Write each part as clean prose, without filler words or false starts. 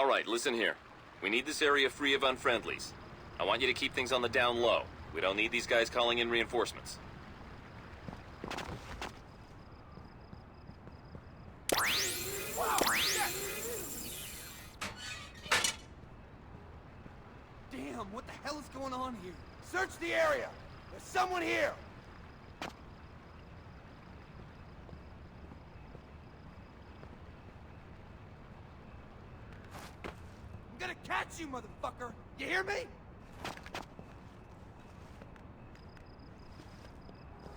Alright, listen here. We need this area free of unfriendlies. I want you to keep things on the down low. We don't need these guys calling in reinforcements. Damn, what the hell is going on here? Search the area! There's someone here! I'm gonna catch you, motherfucker! You hear me?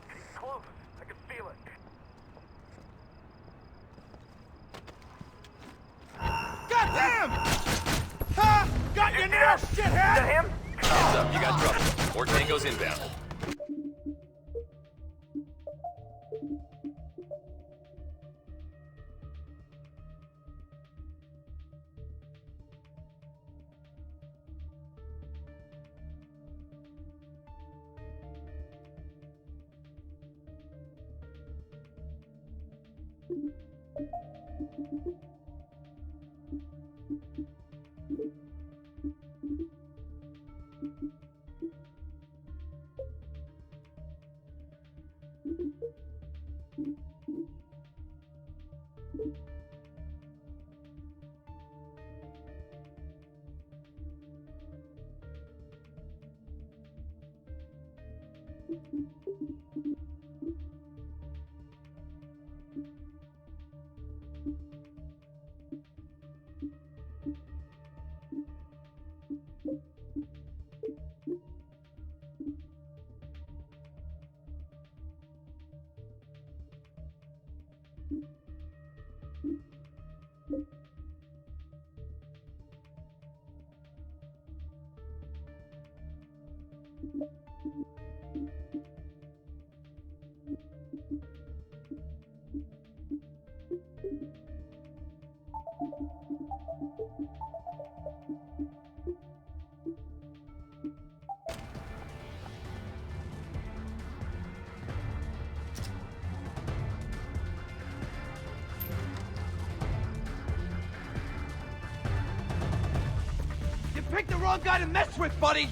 He's close. I can feel it. Goddamn! Ha! Got you now, shithead! Is that him? Heads up, you got trouble. More tangos inbound. You picked the wrong guy to mess with, buddy!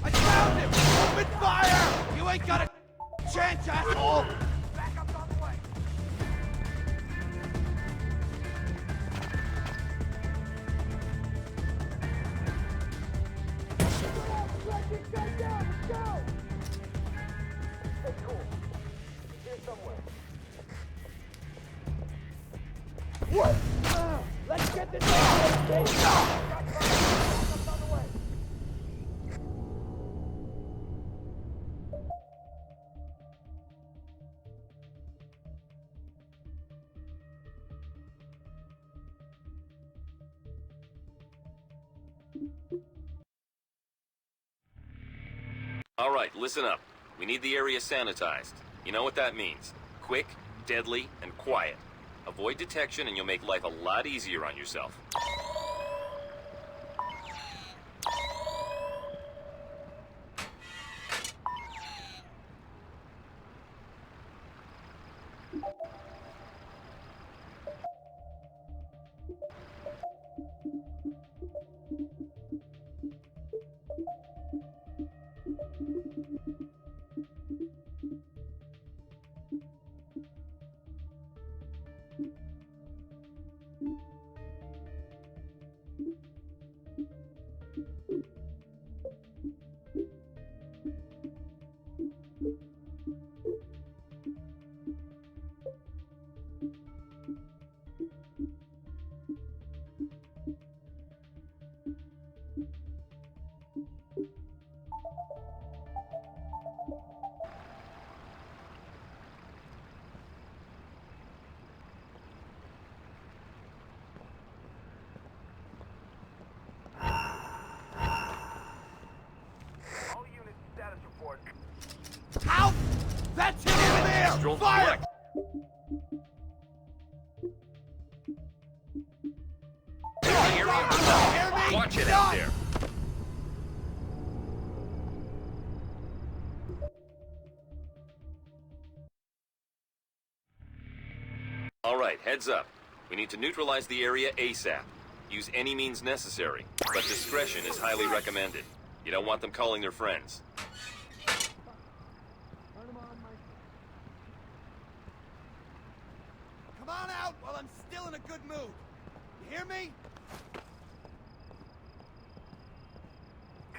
I found him! Open fire! You ain't got a chance, asshole! Backup's on the way. Hey, cool. Here somewhere. What? Let's get this over with! Backup's on the way. Alright, listen up. We need the area sanitized. You know what that means. Quick, deadly, and quiet. Avoid detection and you'll make life a lot easier on yourself. All units, status report. How? That's him in there! Stroll Fire! correct. Hear me? Watch it out there. Alright, head Heads up. We need to neutralize the area ASAP. Use any means necessary, but discretion is highly recommended. You don't want them calling their friends. Come on out while I'm still in a good mood. You hear me?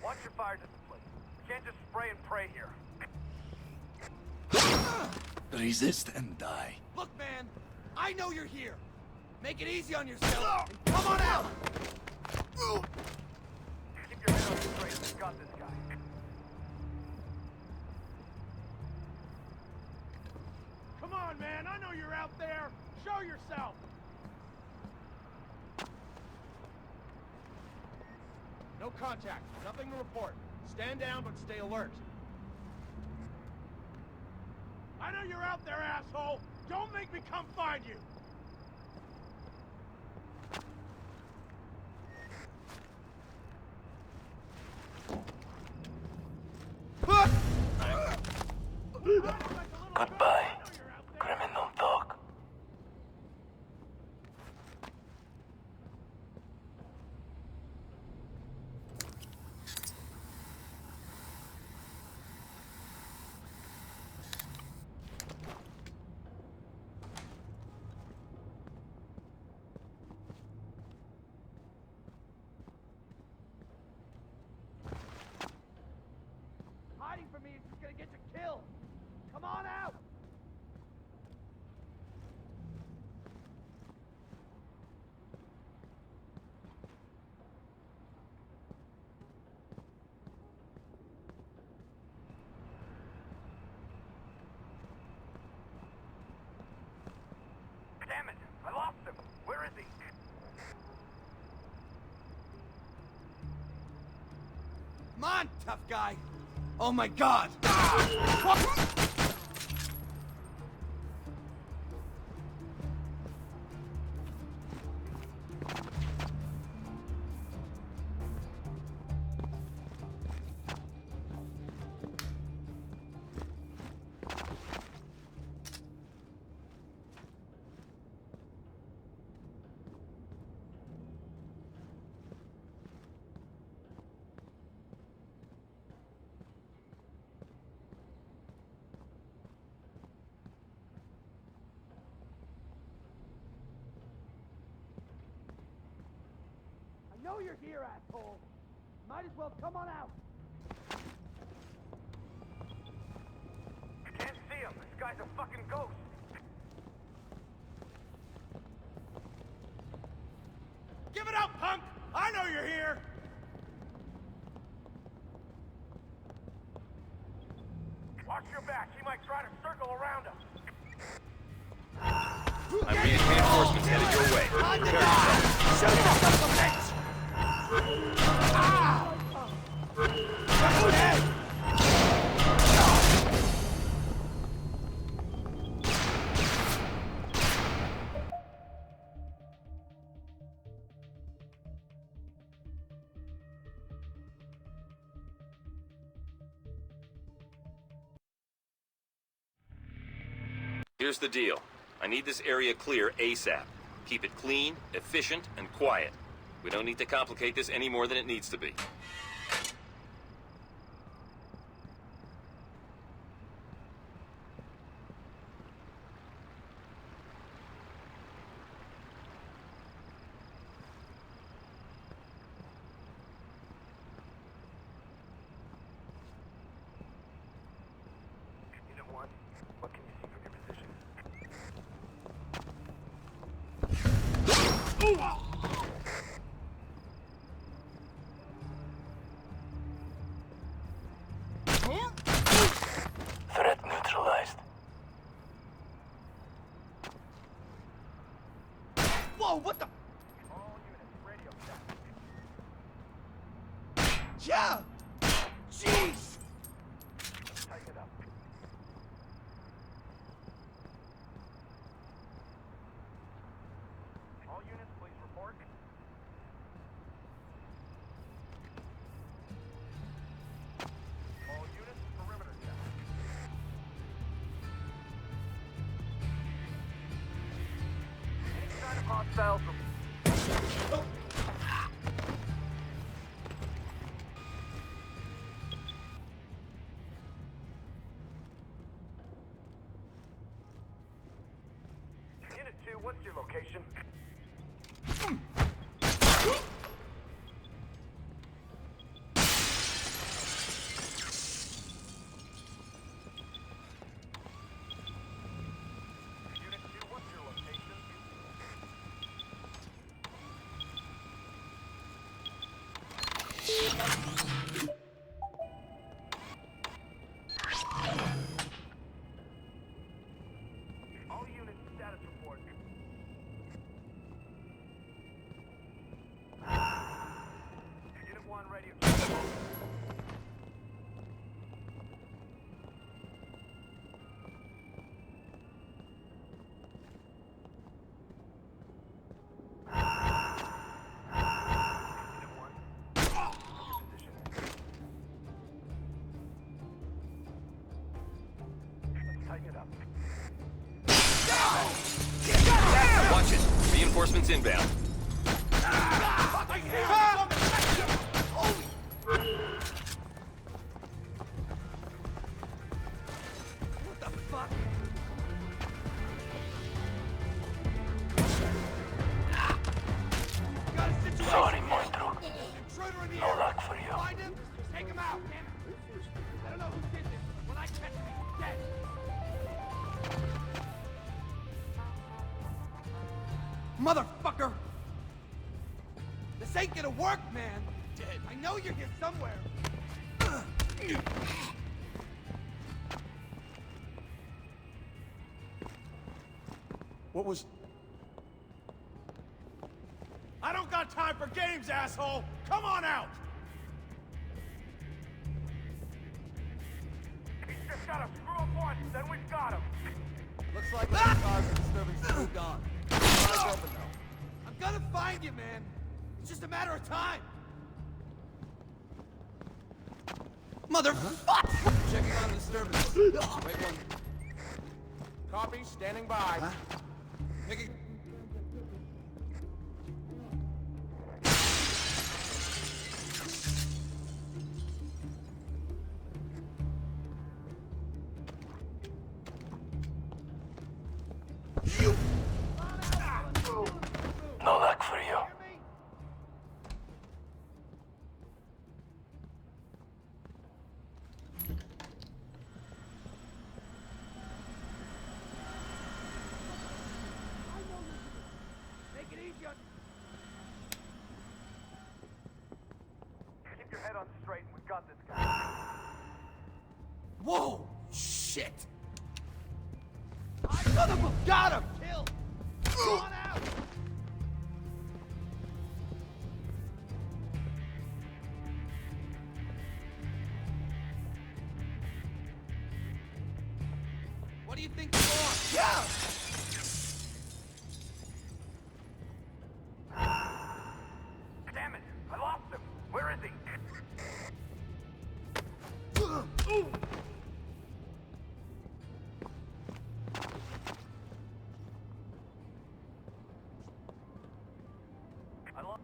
Watch your fire discipline. You can't just spray and pray here. Resist and die. Look, man, I know you're here. Make it easy on yourself and come on out! Keep your head on straight. You got this guy. Come on, man! I know you're out there! Show yourself! No contact. Nothing to report. Stand down, but stay alert. I know you're out there, asshole! Don't make me come find you! Goodbye, criminal dog. Hiding from me is just gonna get you killed. Come on out! Damn it! I lost him. Where is he? Come on, tough guy! Oh my god! I know you're here, asshole! Might as well come on out! Can't see him. This guy's a fucking ghost. Give it up, punk! I know you're here! Watch your back. He might try to circle around us. I'm being reinforcements headed your way. Prepare yourself. Shoot yourself a bitch! Here's the deal. I need this area clear ASAP. Keep it clean, efficient, and quiet. We don't need to complicate this any more than it needs to be. Unit 1, what can you see from your position? Threat neutralized. Whoa, what the? All units, radio check. Yeah! Jeez! Tighten it up. All units, please report. All units, perimeter check. Hostiles from... Unit 2, what's your location? Unit 2, what's your location? All units, status report. Unit 1, radio. Unit 1. Position. Let's tighten it up. Watch it. Reinforcements inbound. What the fuck? Got a situation Sorry, here. monstruo. Intruder in the No area. luck for you. Find him, take him out, damn it. I don't know who did this. When I catch him, he's dead. Motherfucker! This ain't gonna work, man! Dead. I know you're here somewhere! What was... I don't got time for games, asshole! Come on out! He's just gotta screw up once, then we've got him. Looks like the cause of disturbance moved on. Eyes open, though. I'm gonna find you, man! It's just a matter of time! Motherfucker! Checking on the disturbance. Wait one. Copy, standing by. Making... No luck for you. Make it easy on... Keep your head on straight, we've got this guy. Whoa! Shit! I son of a... Got him! Kill! Go on out! What do you think you're on? Yeah! Damn it, I lost him. Where is he? I lost...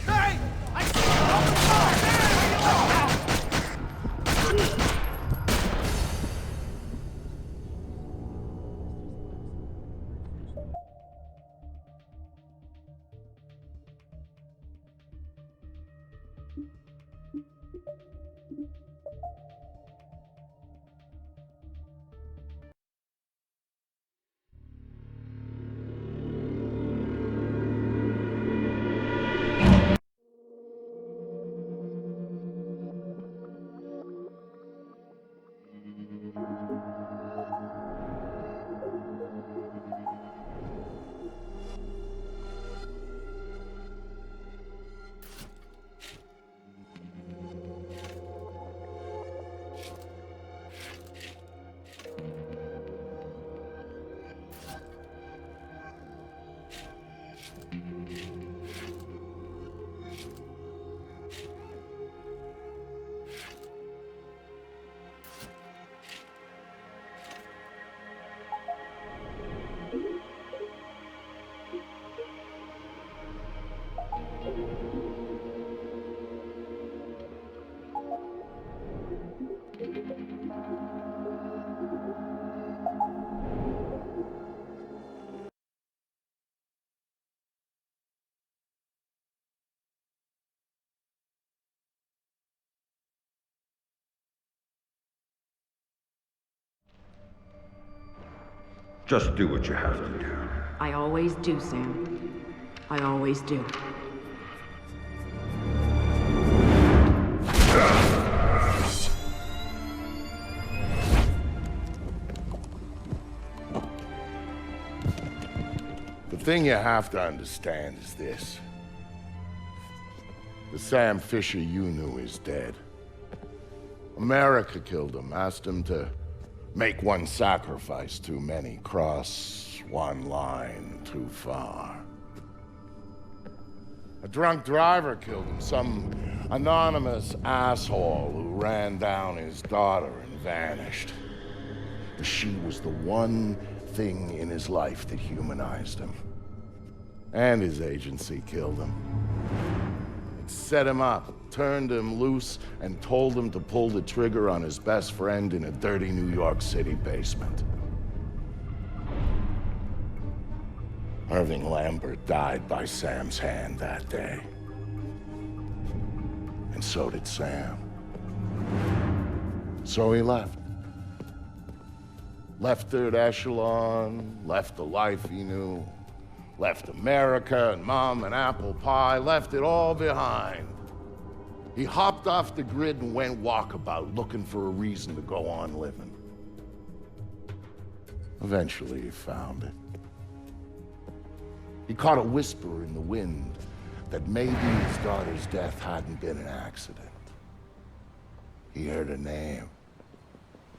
Hey! I... Just do what you have to do. I always do, Sam. I always do. The thing you have to understand is this. The Sam Fisher you knew is dead. America killed him, asked him to make one sacrifice too many, cross one line too far. A drunk driver killed him, some anonymous asshole who ran down his daughter and vanished. She was the one thing in his life that humanized him. And his agency killed him. It set him up, turned him loose, and told him to pull the trigger on his best friend in a dirty New York City basement. Irving Lambert died by Sam's hand that day. And so did Sam. So he left. Left Third Echelon, left the life he knew, left America and Mom and apple pie, left it all behind. He hopped off the grid and went walkabout, looking for a reason to go on living. Eventually, he found it. He caught a whisper in the wind that maybe his daughter's death hadn't been an accident. He heard a name.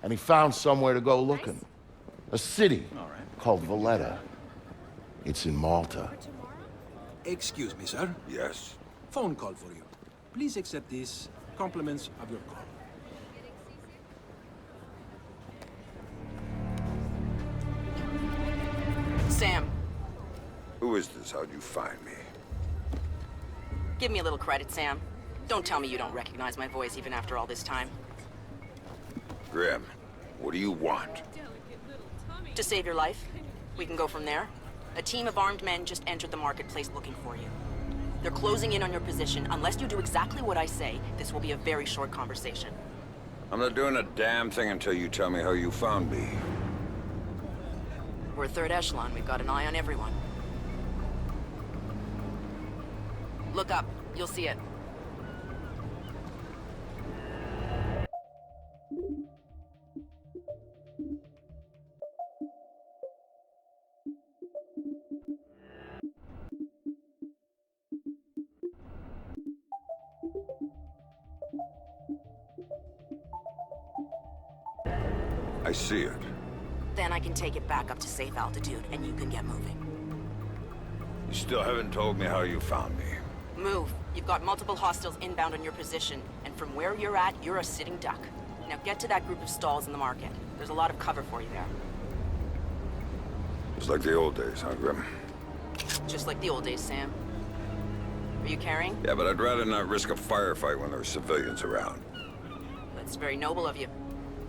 And he found somewhere to go looking. A city called Valletta. It's in Malta. Excuse me, sir. Yes? Phone call for you. Please accept this. Compliments of your call. Sam, Who is this? How'd you find me? give me a little credit, Sam. Don't tell me you don't recognize my voice even after all this time. Grim, what do you want? To save your life. We can go from there. A team of armed men just entered the marketplace looking for you. They're closing in on your position. Unless you do exactly what I say, this will be a very short conversation. I'm not doing a damn thing until you tell me how you found me. We're Third Echelon. We've got an eye on everyone. Look up. You'll see it. I see it. Then I can take it back up to safe altitude, and you can get moving. You still haven't told me how you found me. Move. You've got multiple hostiles inbound on your position, and from where you're at, you're a sitting duck. Now get to that group of stalls in the market. There's a lot of cover for you there. It's like the old days, huh, Grim? Just like the old days, Sam. Are you carrying? Yeah, but I'd rather not risk a firefight when there are civilians around. That's very noble of you.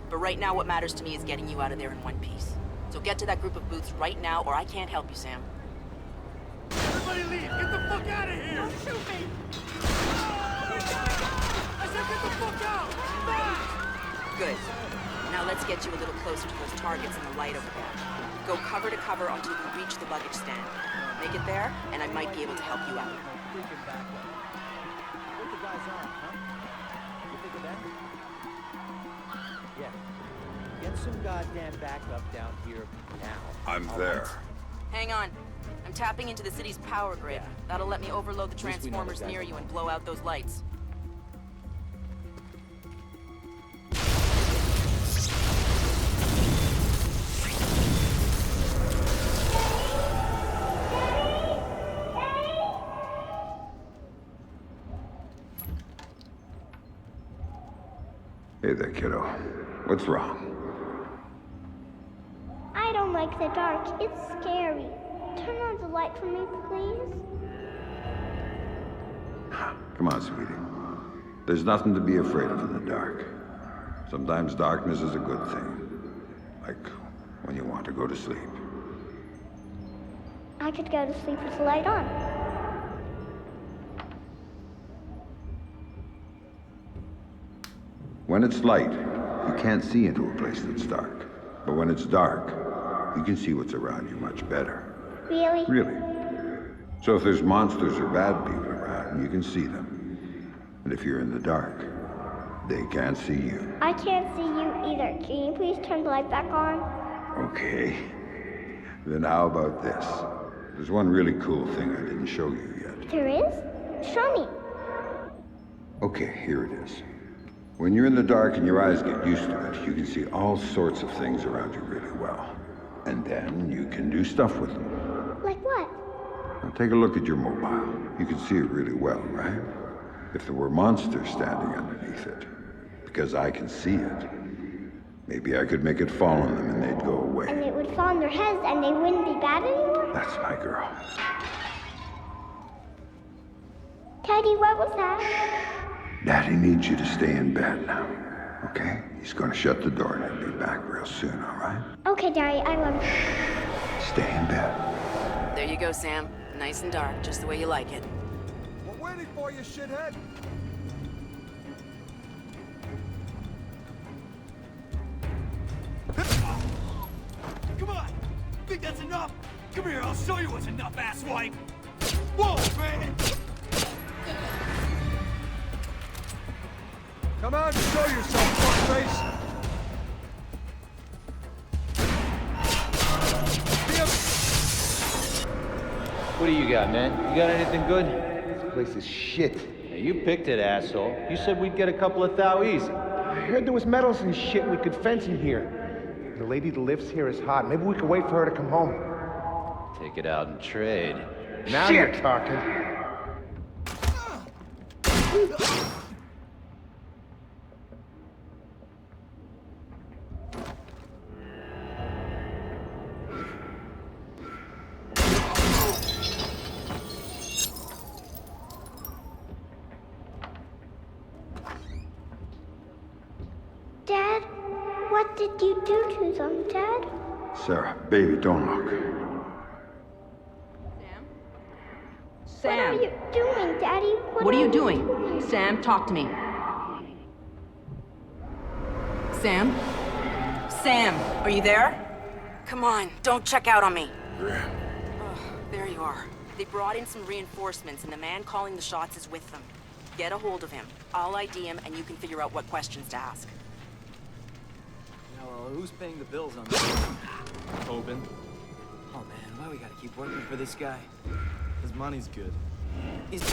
But right now, what matters to me is getting you out of there in one piece. So get to that group of booths right now, or I can't help you, Sam. Everybody leave! Get the fuck out of here! Don't shoot me! I said get the fuck out! Fast! Good. Now let's get you a little closer to those targets in the light over there. Go cover to cover until you reach the luggage stand. Make it there, and I might be able to help you out. Freaking back up. What the guys on, huh? You think of that? Yeah. Get some goddamn backup down here now. I'm there. Hang on. I'm tapping into the city's power grid. That'll let me overload the least we know transformers those guys near are you and blow out those lights. Hey there, kiddo. What's wrong? I don't like the dark. It's scary. Turn on the light for me, please. Come on, sweetie. There's nothing to be afraid of in the dark. Sometimes darkness is a good thing. Like when you want to go to sleep. I could go to sleep with the light on. When it's light, you can't see into a place that's dark. But when it's dark, you can see what's around you much better. Really? Really. So if there's monsters or bad people around, you can see them. And if you're in the dark, they can't see you. I can't see you either. Can you please turn the light back on? Okay. Then how about this? There's one really cool thing I didn't show you yet. There is? Show me. Okay, here it is. When you're in the dark and your eyes get used to it, you can see all sorts of things around you really well. And then you can do stuff with them. Like what? Now take a look at your mobile. You can see it really well, right? If there were monsters standing underneath it, because I can see it, maybe I could make it fall on them and they'd go away. And it would fall on their heads and they wouldn't be bad anymore? That's my girl. Daddy, what was that? Daddy needs you to stay in bed now, okay? He's gonna shut the door and he'll be back real soon, all right? Okay, Daddy, I love you. Stay in bed. There you go, Sam. Nice and dark, just the way you like it. We're waiting for you, shithead. Come on! Think that's enough? Come here, I'll show you what's enough, asswipe! Whoa, man! Come on, show yourself, fuckface. What do you got, man? You got anything good? This place is shit. Yeah, you picked it, asshole. You said we'd get a couple of thou easy. I heard there was metals and shit we could fence in here. The lady that lives here is hot. Maybe we could wait for her to come home. Take it out and trade. Now you're talking. Dad, what did you do to them, Dad? Sarah, baby, don't look. What are you doing, Daddy? What are you doing? Sam, talk to me. Sam? Sam, are you there? Come on, don't check out on me. Oh, there you are. They brought in some reinforcements, and the man calling the shots is with them. Get a hold of him. I'll ID him, and you can figure out what questions to ask. Now, who's paying the bills on this? Tobin. Oh man, why we gotta keep working for this guy? His money's good. He's...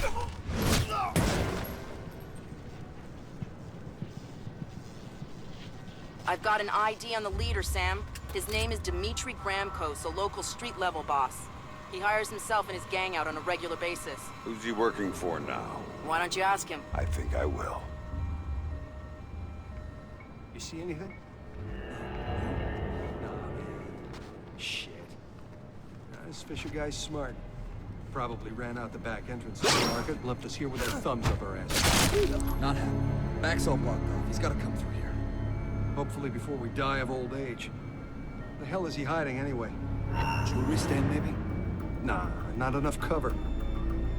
I've got an ID on the leader, Sam. His name is Dimitri Gramkos, a local street-level boss. He hires himself and his gang out on a regular basis. Who's he working for now? Why don't you ask him? I think I will. You see anything? No, man. Shit. This Fisher guy's smart. Probably ran out the back entrance to the market and left us here with our thumbs up our ass. Not happening. Back's all blocked off. He's gotta come through here. Hopefully before we die of old age. The hell is he hiding anyway? Jewelry stand, maybe? Nah, not enough cover.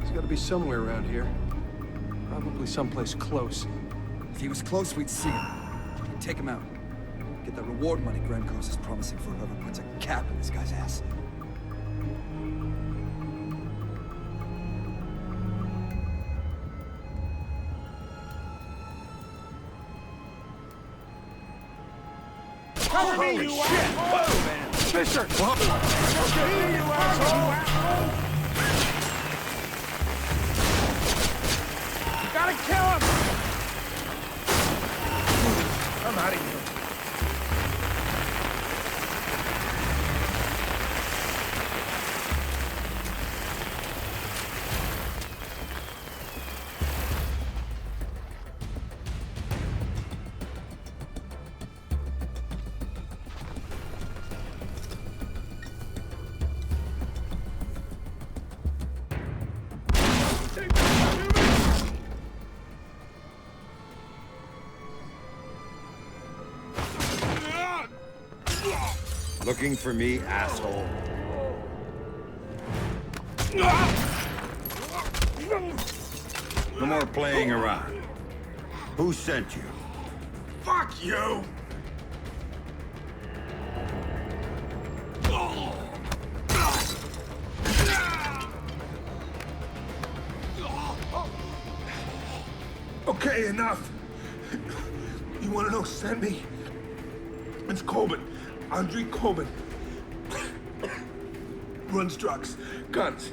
He's gotta be somewhere around here. Probably someplace close. If he was close, we'd see him. We'd take him out. Get that reward money Gramkos is promising for whoever puts a cap in this guy's ass. Cover me, you asshole! Fisher! Cover me, you asshole! You gotta kill him! I'm out of here. Looking for me, asshole? No more playing around. Who sent you? Fuck you! Okay, enough. You want to know? Send me. It's Coben. Andre Coben. Runs drugs, guns,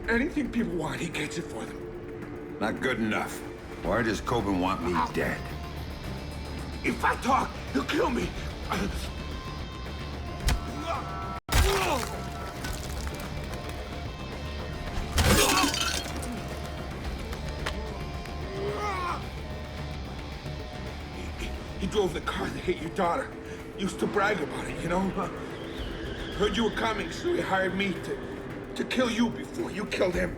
anything people want, he gets it for them. Not good enough. Why does Coben want me dead? If I talk, he'll kill me. He drove the car that hit your daughter. Used to brag about it, you know? Heard you were coming, so he hired me to kill you before you killed him.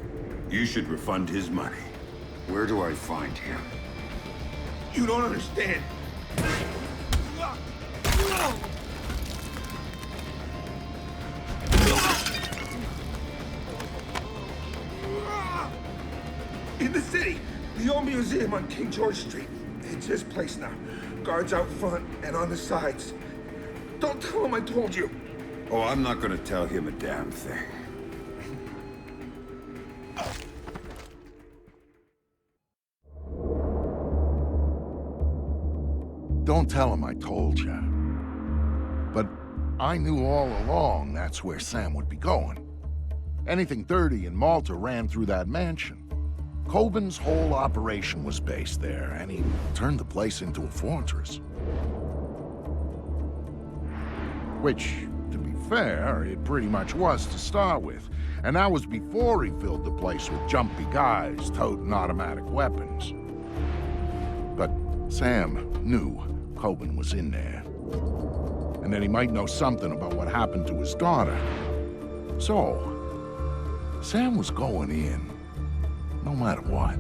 You should refund his money. Where do I find him? You don't understand. In the city, the old museum on King George Street. It's his place now. Guards out front and on the sides. Don't tell him I told you. Oh, I'm not gonna tell him a damn thing. Don't tell him I told you. But I knew all along that's where Sam would be going. Anything dirty in Malta ran through that mansion. Coben's whole operation was based there, and he turned the place into a fortress. Which, to be fair, it pretty much was to start with. And that was before he filled the place with jumpy guys toting automatic weapons. But Sam knew Coben was in there. And that he might know something about what happened to his daughter. So, Sam was going in, no matter what.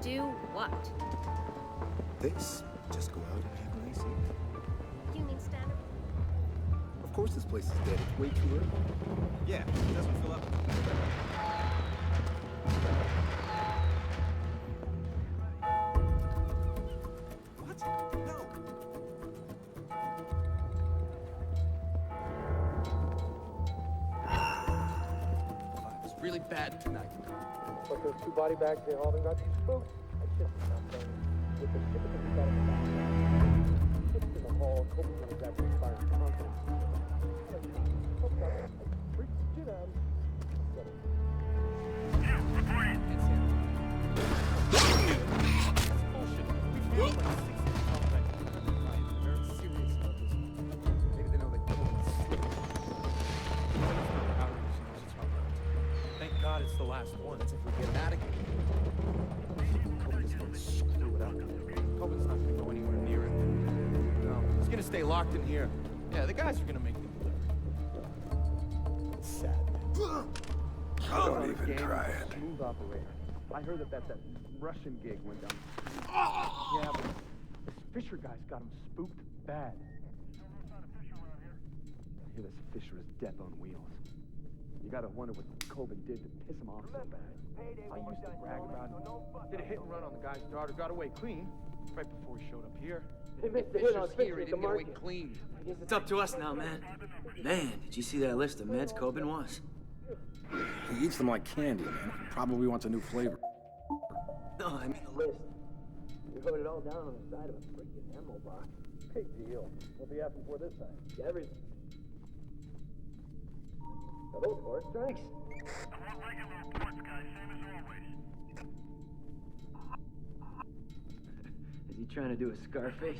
Do what? This. Just go out and have a nice evening. You mean stand up? Of course this place is dead. It's way too early. Yeah, it doesn't fill up. What? No. It was really bad tonight. But those two body bags they hauled and got you spooked. I just nothing. With the ship of the side of the back. Ships in the hall, Kobe's gonna grab the inspiring confidence. Hooked up, freak shit out. Thank God it's the last one. If we get out of here. Coben's gonna screw it up. Coben's not gonna go anywhere near it. No, he's gonna stay locked in here. Yeah, the guys are gonna make the delivery. It's sad. Don't even try it. Smooth operator. I heard that Russian gig went down. Yeah, but this Fisher guy's got him spooked bad. I hear this Fisher is death on wheels. You gotta wonder what Coben did to piss him off so bad. I used to brag about him. Did a hit and run on the guy's daughter, got away clean right before he showed up here. They missed the hit on Fisher at the market. Clean. It's up to us now, man. Man, did you see that list of meds Coben was? He eats them like candy, man. Probably wants a new flavor. No, I mean the list. We wrote it all down on the side of a freaking ammo box. Big deal. What they asking for this time? Everything. Those 4 strikes. I want regular reports, guys, same as always. trying to do a Scarface?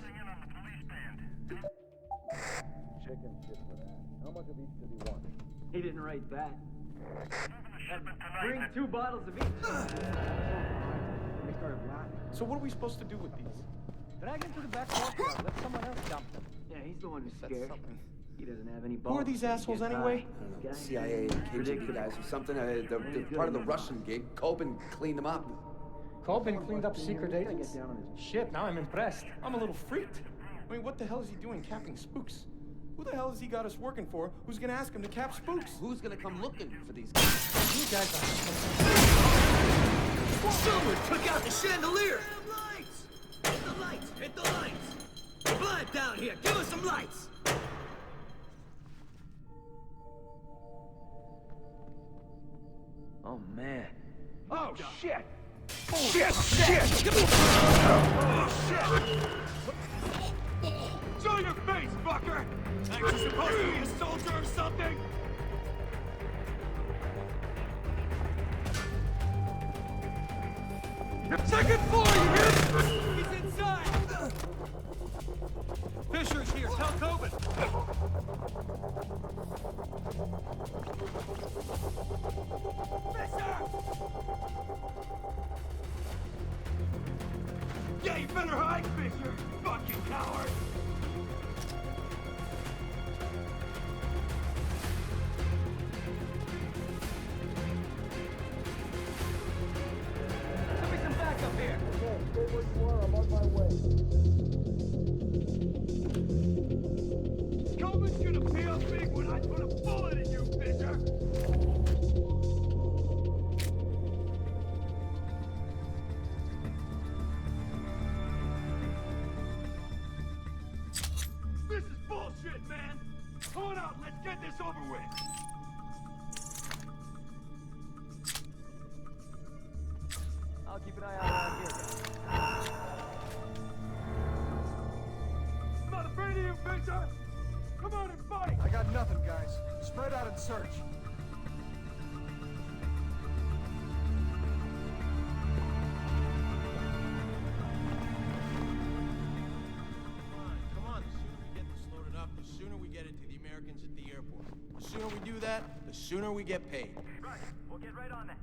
Chicken shit for that. How much of each did he want? He didn't write that. Bring 2 bottles of each. They started laughing. So what are we supposed to do with these? Drag into the back courtyard. Let someone else dump them. Yeah, he's the one who's That's scared. something. He doesn't have any balls. Who are these assholes anyway? I don't know, CIA, KGB guys or something. They're part of the Russian gig. Coben cleaned them up. Coben cleaned up secret agents? Shit, now I'm impressed. I'm a little freaked. I mean, what the hell is he doing capping spooks? Who the hell has he got us working for? Who's gonna ask him to cap spooks? Who's gonna come looking for these guys? You guys are... Someone took out the chandelier! Lights! Hit the lights! Hit the lights! Blood down here! Give us some lights! Oh, man. Oh, shit! Shit! Shit! Oh, shit! Show your face, fucker! Ain't you supposed to be a soldier or something? Second floor, you hear? He's inside! Fisher's here, tell Coben! Fisher! Yeah, you better hide, Fisher! Fucking coward! Let me some backup here! Okay, stay where you are. I'm on my way. Coleman's gonna feel big when I put a bullet in you, Fisher! This is bullshit, man! Come on out, let's get this over with! I'll keep an eye out around here, guys. I'm not afraid of you, Fisher! Come on and fight! I got nothing, guys. Spread out and search. Come on. The sooner we get this loaded up, the sooner we get it to the Americans at the airport. The sooner we do that, the sooner we get paid. Right, we'll get right on that.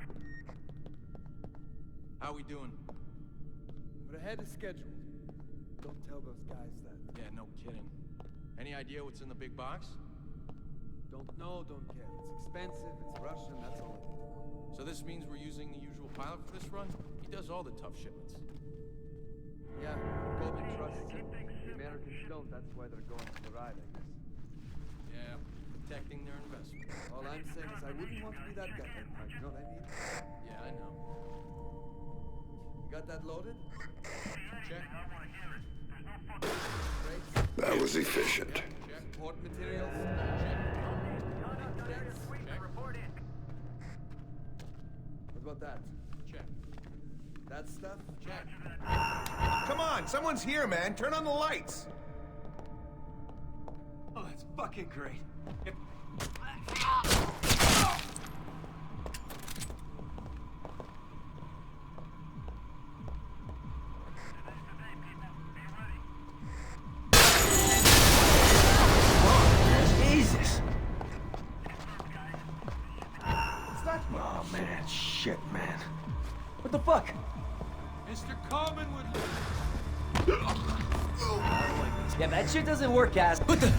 How we doing? We're ahead of schedule. Don't tell those guys that. Yeah, no kidding. Any idea what's in the big box? Don't know, don't care. It's expensive, it's Russian, that's all I need to know. So this means we're using the usual pilot for this run? He does all the tough shipments. Yeah, Coben trusts it. The Americans don't, that's why they're going for the ride, I guess. Yeah, protecting their investment. All I'm saying is I wouldn't want to be that guy, you know what I mean? Yeah, I know. You got that loaded? Check. That was efficient. Check. Port materials? What about that? Check. That stuff? Check. Come on, someone's here, man. Turn on the lights. Oh, that's fucking great. Jesus. Oh, man, shit, man. What the fuck? Mr. Coleman would... Yeah, that shit doesn't work, ass. What the...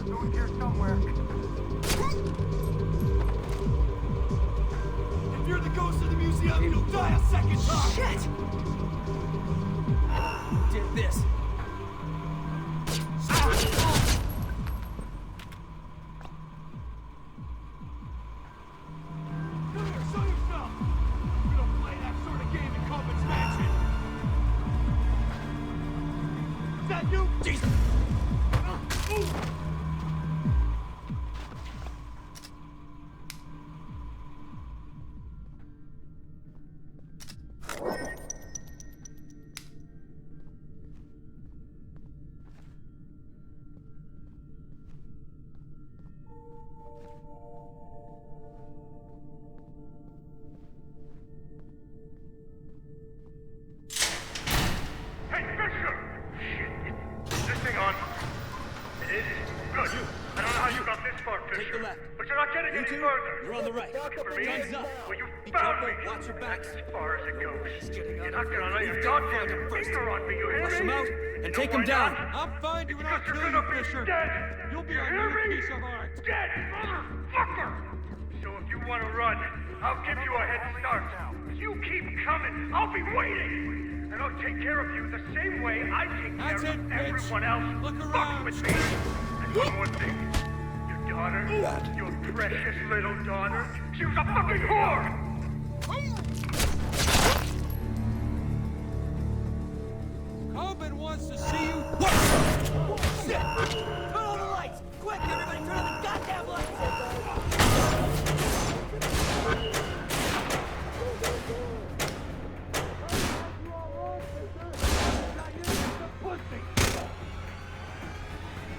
Doing here somewhere. If you're the ghost of the museum, you'll die a second time! Shit! Did this. Come here, show yourself! We don't play that sort of game in Coben's mansion! Is that you? Jesus! far, Take Fisher. the left. But you're not getting You any two, further. you're on the right. Looking for me? Guns up. Well, you Be found careful. me. Watch your backs. That's as far as it goes. He's getting You're up. not gonna lay a We've got to goddamn find him first. finger on me, you hear Flush me? him out and You take know him why down. not? I'm fine doing our Because you're killing, gonna be Fisher. dead. You'll be You our hear new me? piece of art. Dead, motherfucker! So if you want to run, I'll give you a head start. If you keep coming, I'll be waiting. And I'll take care of you the same way I take care That's of it, bitch. everyone else. Look Fuck around. with me. And one more thing. Your daughter, your precious little daughter, she was a fucking whore! Coben wants to see you. Shit! Turn on the lights! Quick, everybody, turn on the goddamn lights!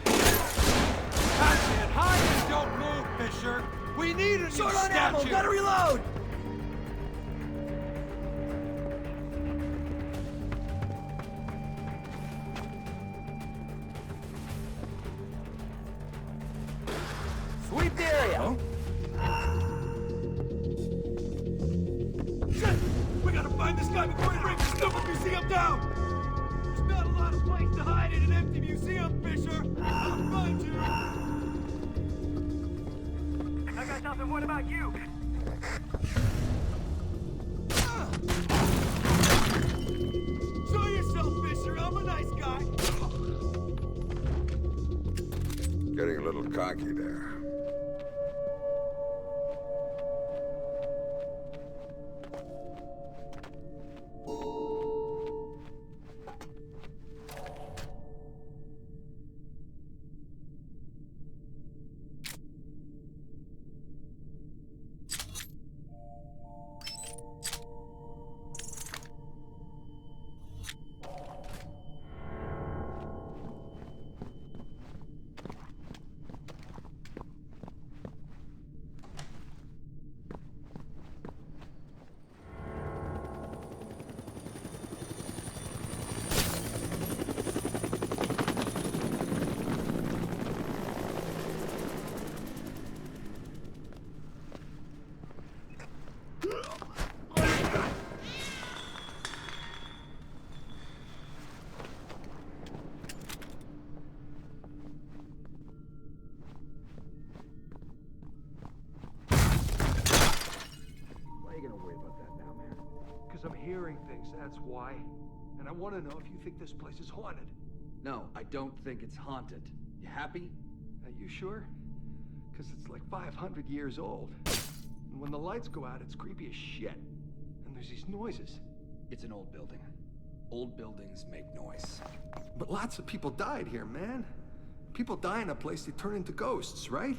That's it. Hide and don't move, Fisher. We need a new Short on ammo, statue. gotta reload! Sweep the area. Shit! We gotta find this guy before he brings the stupid museum down! There's not a lot of place to hide in an empty museum, Fisher! I'll find you! I got nothing. What about you? Show yourself, Fisher! I'm a nice guy! Getting a little cocky there. Why are you gonna worry about that now, man? Because I'm hearing things, that's why. And I want to know if you think this place is haunted. No, I don't think it's haunted. You happy? Are you sure? Because it's like 500 years old. And when the lights go out, it's creepy as shit. And there's these noises. It's an old building. Old buildings make noise. But lots of people died here, man. People die in a place, they turn into ghosts, right?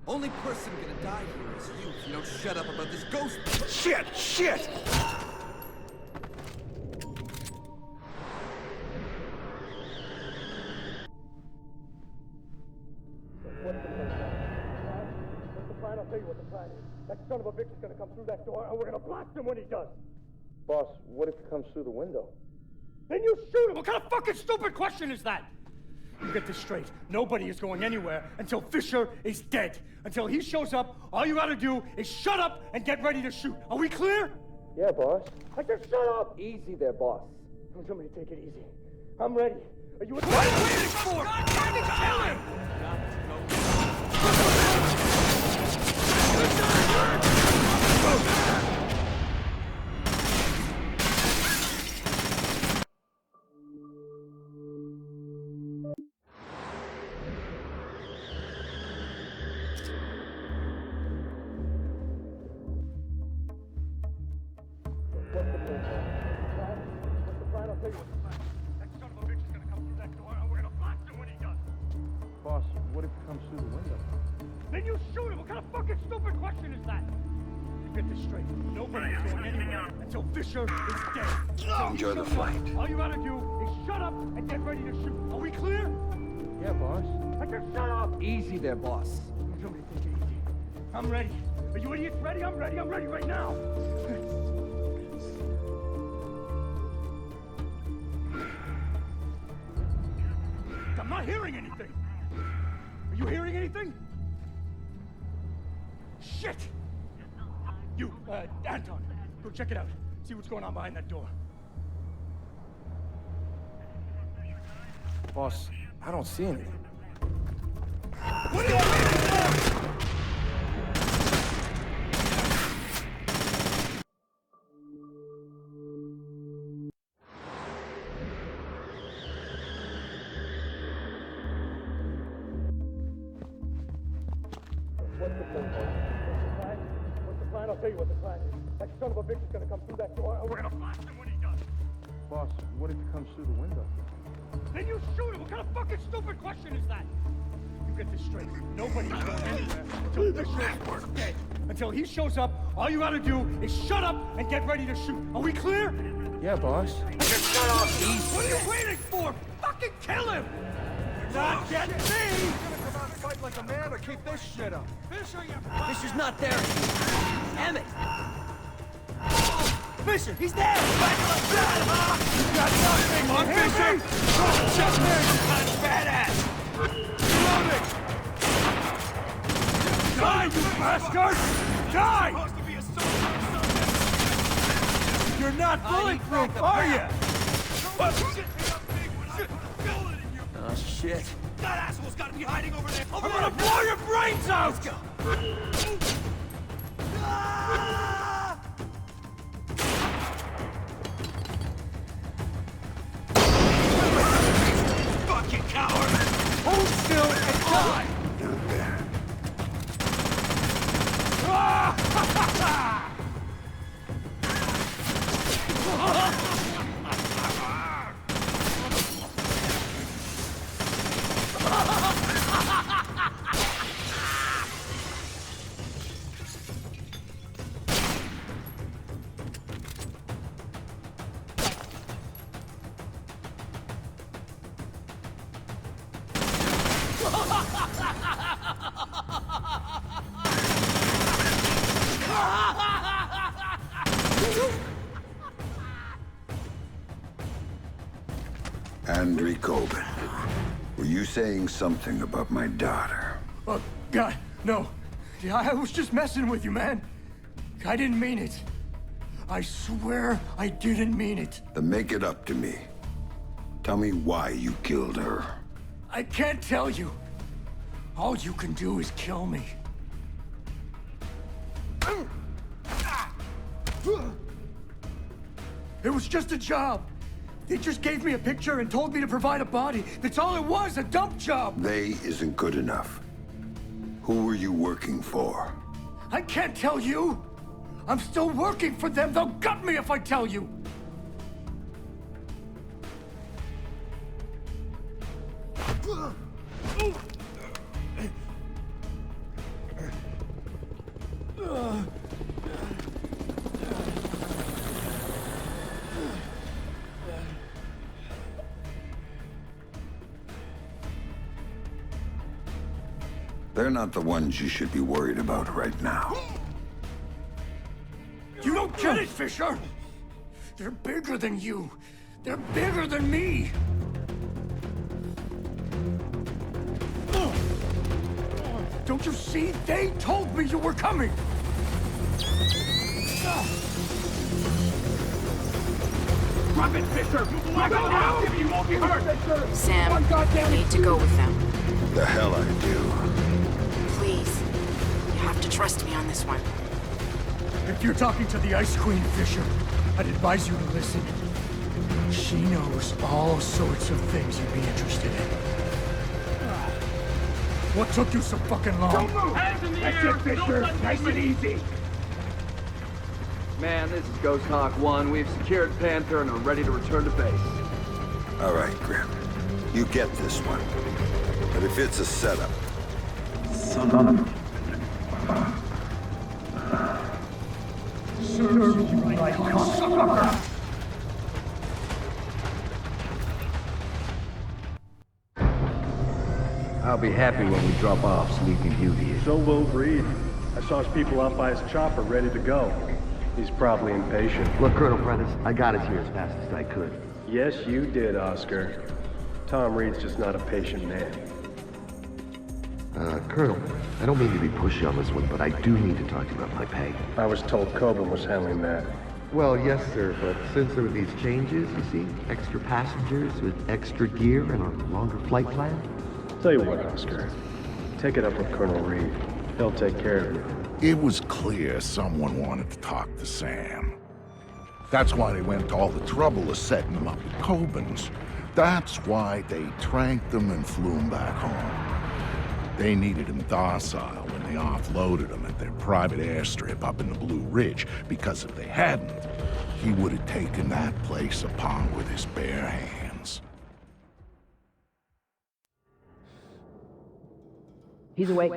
Only person gonna die here is you if you don't shut up about this ghost. Shit! Shit! What's the plan? What's the plan? I'll tell you what the plan is. That son of a bitch is gonna come through that door, and we're gonna blast him when he does. Boss, what if he comes through the window? Then you shoot him! What kind of fucking stupid question is that? You get this straight. Nobody is going anywhere until Fisher is dead. Until he shows up, all you gotta do is shut up and get ready to shoot. Are we clear? Yeah, boss. I said shut up! Easy there, boss. Somebody take it easy. I'm ready. Are you... What are you waiting for? Kill him! What's the plan? What's the plan? I'll tell you what the plan is. That son of a bitch is gonna come through that door, and we're gonna blast him when he does. Boss, what if he comes through the window? Then you shoot him! What kind of fucking stupid question is that? You get this straight. Nobody is going anywhere until Fisher is dead. Enjoy the flight. All you gotta do is shut up and get ready to shoot. Are we clear? Yeah, boss. I said shut up! Easy there, boss. Somebody take it easy. I'm ready. Are you idiots ready? I'm ready. I'm ready right now. I'm not hearing anything. Are you hearing anything? shit! You, Anton, go check it out. See what's going on behind that door. Boss, I don't see anything. What are you waiting for? I'll tell you what the plan is. That son of a bitch is gonna come through that door, and we're gonna blast him when he does. Boss, what if he comes through the window? Then you shoot him. What kind of fucking stupid question is that? You get this straight. Nobody's going anywhere until Fisher is dead. Until he shows up, all you gotta do is shut up and get ready to shoot. Are we clear? Yeah, boss. Just shut up! What are you waiting for? Fucking kill him! You're not getting me! He's gonna come out and fight like a man or keep this shit up. Fisher, you... Fisher's not there. Damn it! Fisher, he's there! Back up! You got nothing on Fisher! Just there, you kind of badass! Reloading! Die, you bastard! Die! You're not bulletproof, are you? Oh, shit. That asshole's gotta be hiding over there! I'm gonna blow your brains out! Let's go! Fucking coward! Hold still and die! Andrew Coben, were you saying something about my daughter? Oh, God, no. Yeah, I was just messing with you, man. I didn't mean it. I swear I didn't mean it. Then make it up to me. Tell me why you killed her. I can't tell you. All you can do is kill me. It was just a job. They just gave me a picture and told me to provide a body. That's all it was, a dump job. They isn't good enough. Who were you working for? I can't tell you. I'm still working for them. They'll gut me if I tell you. They're not the ones you should be worried about right now. You don't get it, Fisher! They're bigger than you. They're bigger than me. Don't you see? They told me you were coming. Drop it, Fisher! Drop it now! You won't be hurt! Sam, you need to go with them. The hell I do. Please. You have to trust me on this one. If you're talking to the Ice Queen, Fisher, I'd advise you to listen. She knows all sorts of things you'd be interested in. What took you so fucking long? Don't move! Hands in the air! That's it, Fisher! Nice and easy! Man, this is Ghost Hawk 1. We've secured Panther and are ready to return to base. All right, Grim. You get this one. But if it's a setup... Son of Serve you like cocksucker! I'll be happy when we drop off Sleeping Beauty. So will Reed. I saw his people out by his chopper ready to go. He's probably impatient. Look, Colonel Prentice, I got us here as fast as I could. Yes, you did, Oscar. Tom Reed's just not a patient man. Colonel, I don't mean to be pushy on this one, but I do need to talk to you about my pay. I was told Coben was handling that. Well, yes, sir, but since there were these changes, you see, extra passengers with extra gear and a longer flight plan. Tell you what, Oscar. Take it up with Colonel Reed. He'll take care of you. It was clear someone wanted to talk to Sam. That's why they went to all the trouble of setting him up with Coben's. That's why they tranked him and flew him back home. They needed him docile when they offloaded him at their private airstrip up in the Blue Ridge, because if they hadn't, he would have taken that place upon with his bare hands. He's awake.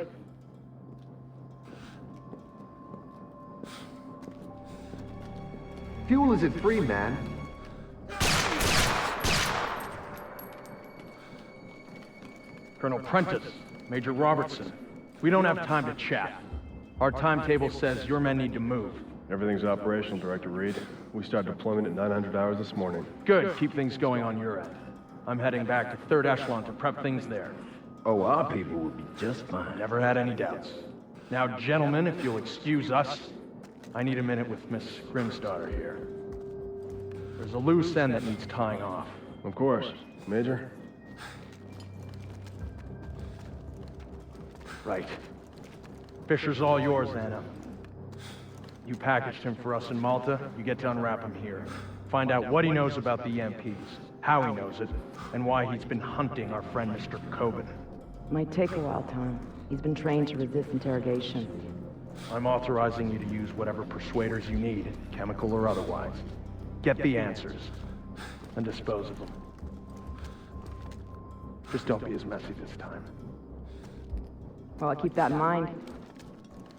Fuel isn't free, man. Colonel Prentice, Major Robertson, we don't have time to chat. Our timetable says your men need to move. Everything's operational, Director Reed. We start deployment at 900 hours this morning. Good, keep things going on your end. I'm heading back to 3rd Echelon to prep things there. Oh, our people will be just fine. Never had any doubts. Now, gentlemen, if you'll excuse us, I need a minute with Miss Grimstarter here. There's a loose end that needs tying off. Of course. Major? Right. Fisher's all yours, Anna. You packaged him for us in Malta, you get to unwrap him here. Find out what he knows about the EMPs, how he knows it, and why he's been hunting our friend Mr. Coben. Might take a while, Tom. He's been trained to resist interrogation. I'm authorizing you to use whatever persuaders you need, chemical or otherwise. Get the answers, and dispose of them. Just don't be as messy this time. Well, I'll keep that in mind.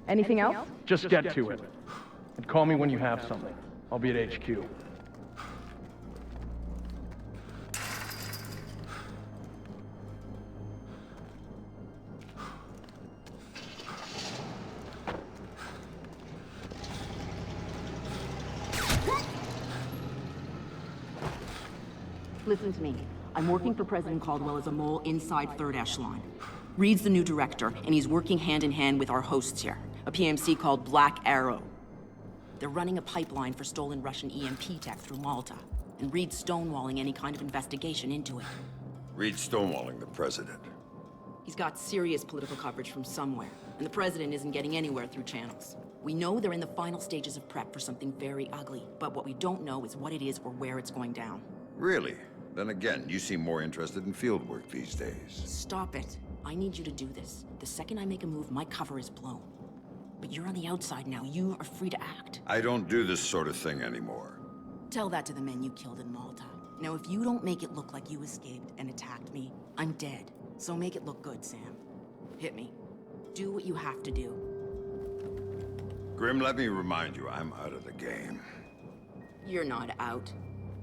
Anything else? Just get to it. And call me when you have something. I'll be at HQ. Listen to me. I'm working for President Caldwell as a mole inside 3rd Echelon. Reed's the new director, and he's working hand in hand with our hosts here, a PMC called Black Arrow. They're running a pipeline for stolen Russian EMP tech through Malta, and Reed's stonewalling any kind of investigation into it. Reed's stonewalling the president. He's got serious political coverage from somewhere, and the president isn't getting anywhere through channels. We know they're in the final stages of prep for something very ugly, but what we don't know is what it is or where it's going down. Really? Then again, you seem more interested in field work these days. Stop it. I need you to do this. The second I make a move, my cover is blown. But you're on the outside now. You are free to act. I don't do this sort of thing anymore. Tell that to the men you killed in Malta. Now, if you don't make it look like you escaped and attacked me, I'm dead. So make it look good, Sam. Hit me. Do what you have to do. Grim, let me remind you, I'm out of the game. You're not out.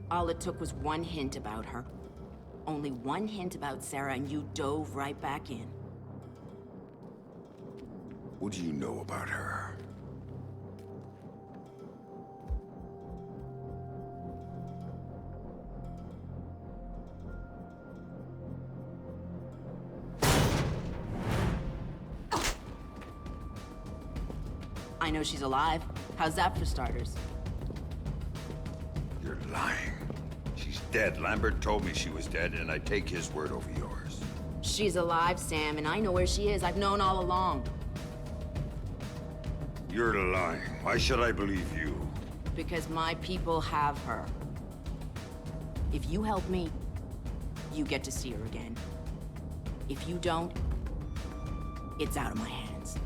All it took was one hint about her. Only one hint about Sarah, and you dove right back in. What do you know about her? I know she's alive. How's that for starters? You're lying. She's dead. Lambert told me she was dead, and I take his word over yours. She's alive, Sam, and I know where she is. I've known all along. You're lying. Why should I believe you? Because my people have her. If you help me, you get to see her again. If you don't, it's out of my hands.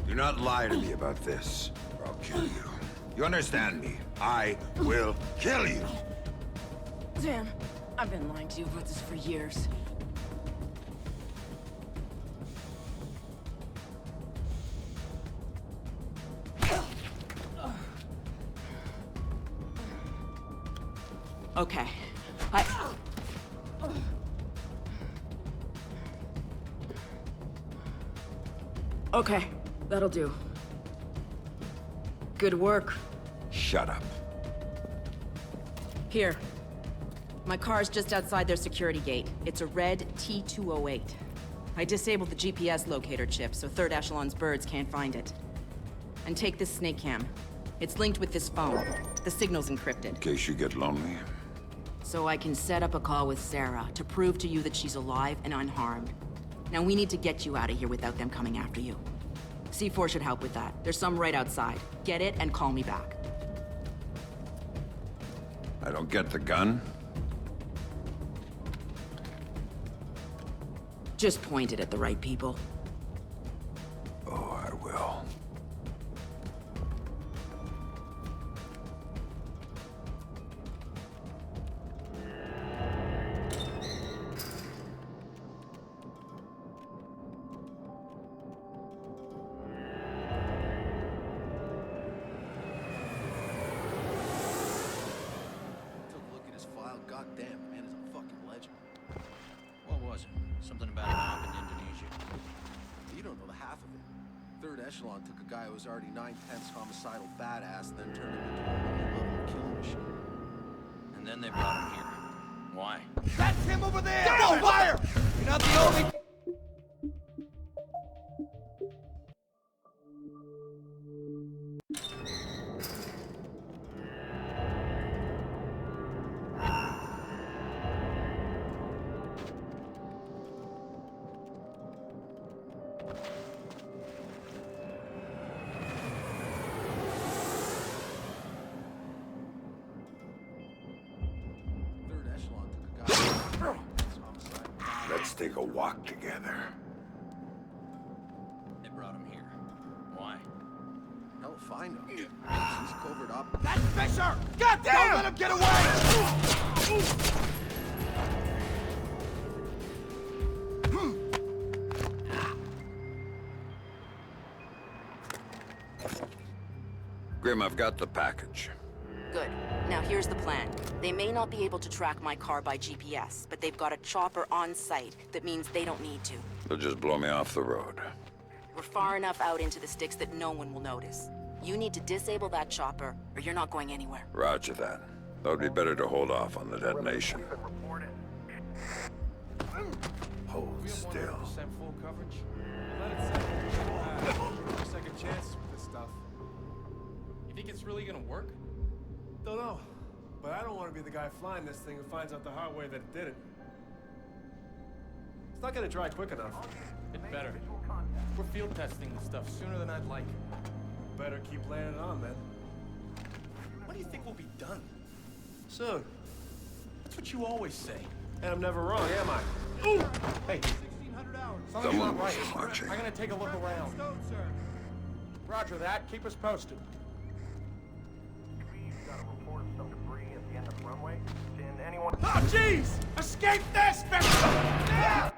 Do not lie to me about this, or I'll kill you. You understand me? I will kill you! Sam, I've been lying to you about this for years. Okay. Okay, that'll do. Good work. Shut up. Here, My car's just outside their security gate. It's a red T208. I disabled the GPS locator chip, so third echelon's birds can't find it. And take this snake cam. It's linked with this phone. The signal's encrypted. In case you get lonely. So I can set up a call with Sarah to prove to you that she's alive and unharmed. Now we need to get you out of here without them coming after you. C4 should help with that. There's some right outside. Get it and call me back. I don't get the gun. Just point it at the right people. Oh, I will. Echelon took a guy who was already 9/10 homicidal badass and then turned him into a level killing machine. And then they brought him here. Why? That's him over there! Get on fire! You're not the only... Let's take a walk together. They brought him here. Why? Hell if I know. He's covered up. That's Fisher! God damn! Don't let him get away! Grim, I've got the package. Good. Now here's the plan. They may not be able to track my car by GPS, but they've got a chopper on site. That means they don't need to. They'll just blow me off the road. We're far enough out into the sticks that no one will notice. You need to disable that chopper, or you're not going anywhere. Roger that. That would be better to hold off on the detonation. Hold still. Full coverage. Let it settle. Second chances with this stuff. You think it's really gonna work? Don't know. But I don't want to be the guy flying this thing who finds out the hard way that it didn't. It's not gonna dry quick enough. It better. We're field testing this stuff sooner than I'd like. Better keep laying it on, man. When do you think we'll be done? Soon. That's what you always say. And I'm never wrong, am I? Ooh! Hey, something's Someone not right. was watching. I'm gonna take a look around. Roger that. Keep us posted. Oh, jeez! Escape this, Fisher!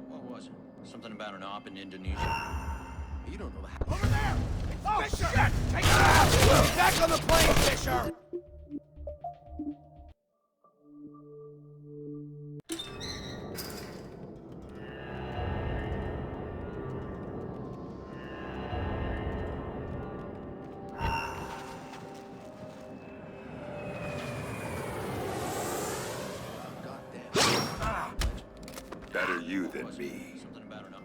What was it? Something about an op in Indonesia? You don't know the Over there! Oh, Fisher! Shit! Take it out! Back on the plane, Fisher! Better you than me. Something about an op.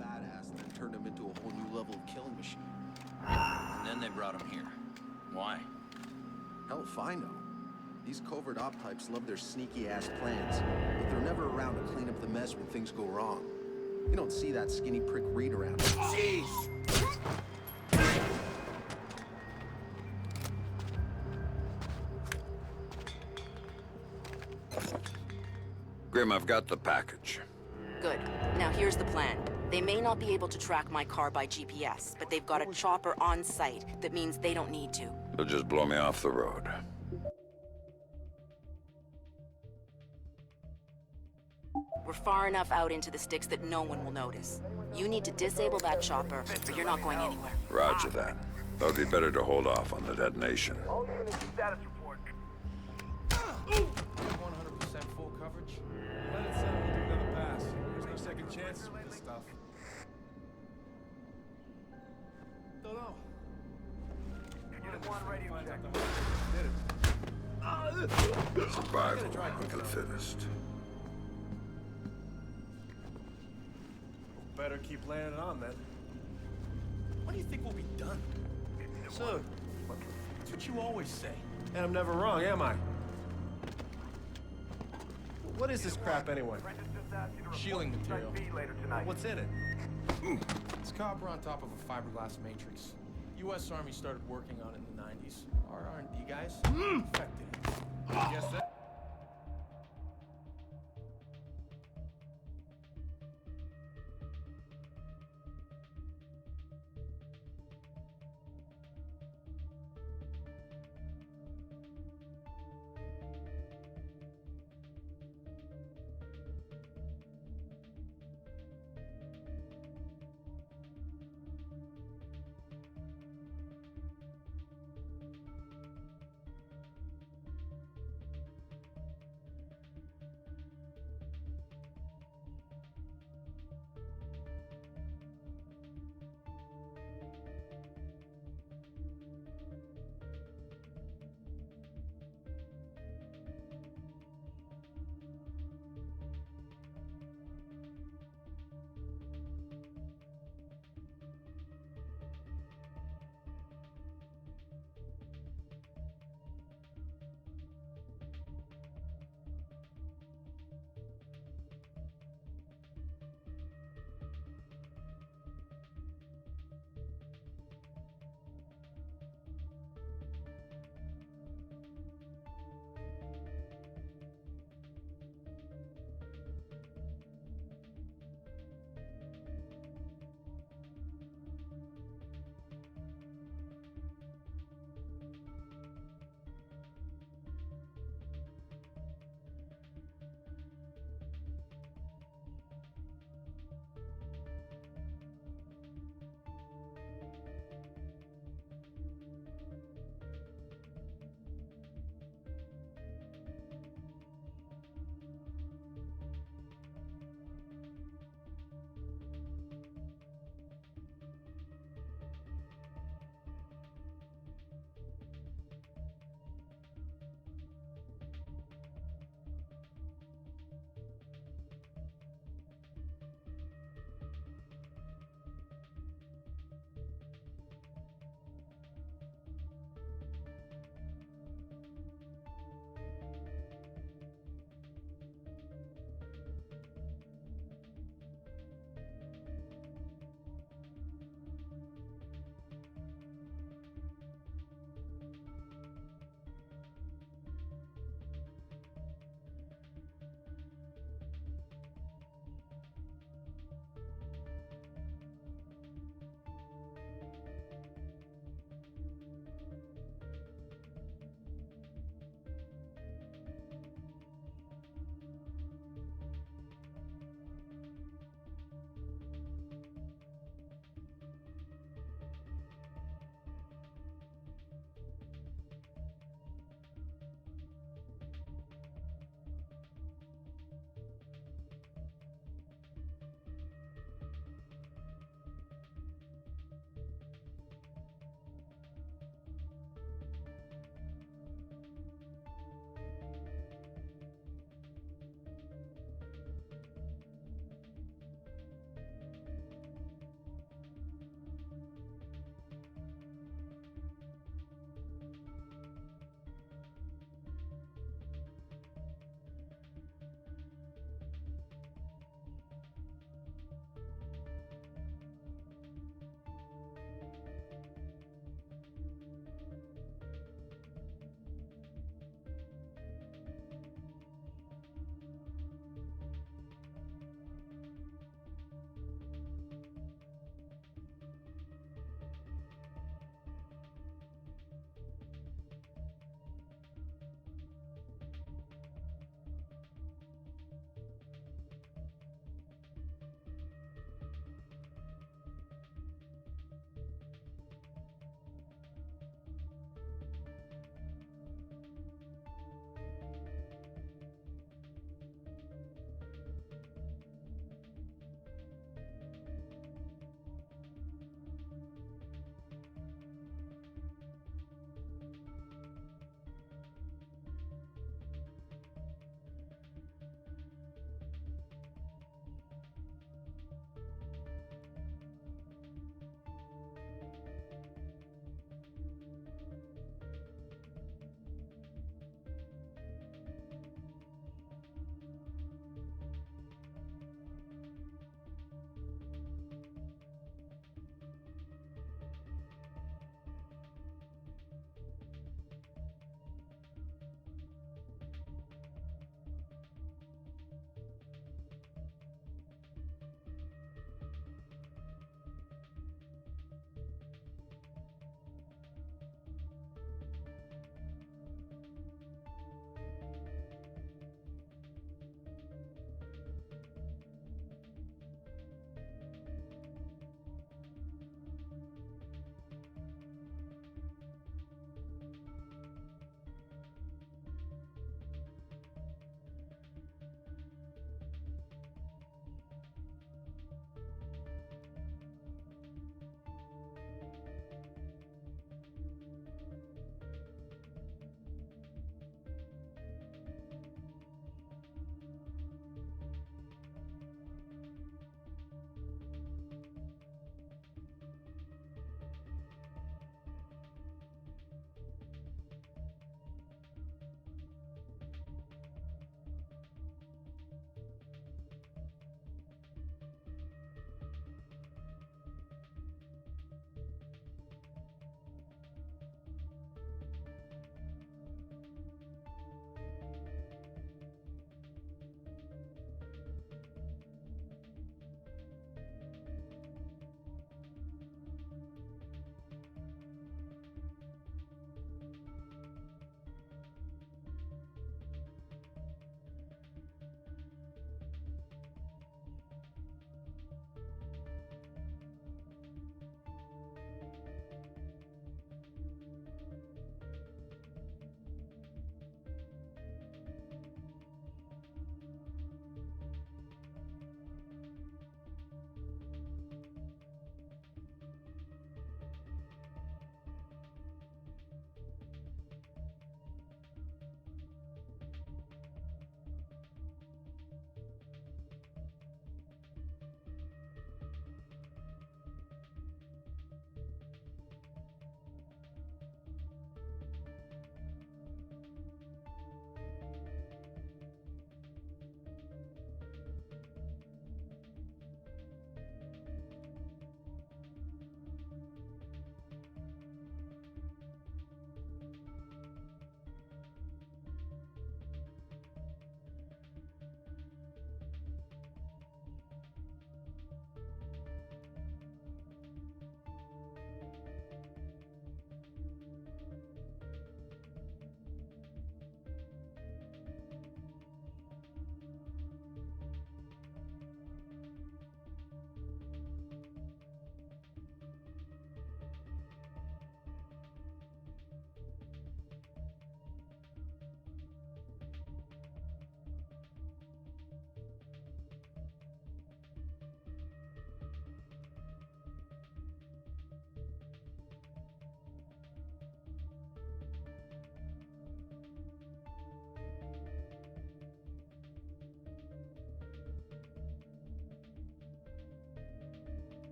badass and then turned him into a whole new level of killing machine. And then they brought him here. Why? Hell if I know. These covert op types love their sneaky-ass plans, but they're never around to clean up the mess when things go wrong. You don't see that skinny prick Reed around. Jeez! Grim, I've got the package. Good. Now here's the plan. They may not be able to track my car by GPS, but they've got a chopper on site. That means they don't need to. They'll just blow me off the road. We're far enough out into the sticks that no one will notice. You need to disable that chopper, or you're not going anywhere. Roger that. Though it'd be better to hold off on the detonation. All units, status report. 100% full coverage. Let it settle, we'll do another pass. There's no second chances with this stuff. Don't know. Unit 1 radio check. Did it. Survival of the fittest. Better keep laying it on then. When do you think we'll be done? Soon. That's what you always say. And I'm never wrong, am I? What is this crap anyway? Shielding material. What's in it? It's copper on top of a fiberglass matrix. U.S. Army started working on it in the 90s. Our R&D guys perfected it. Guess that.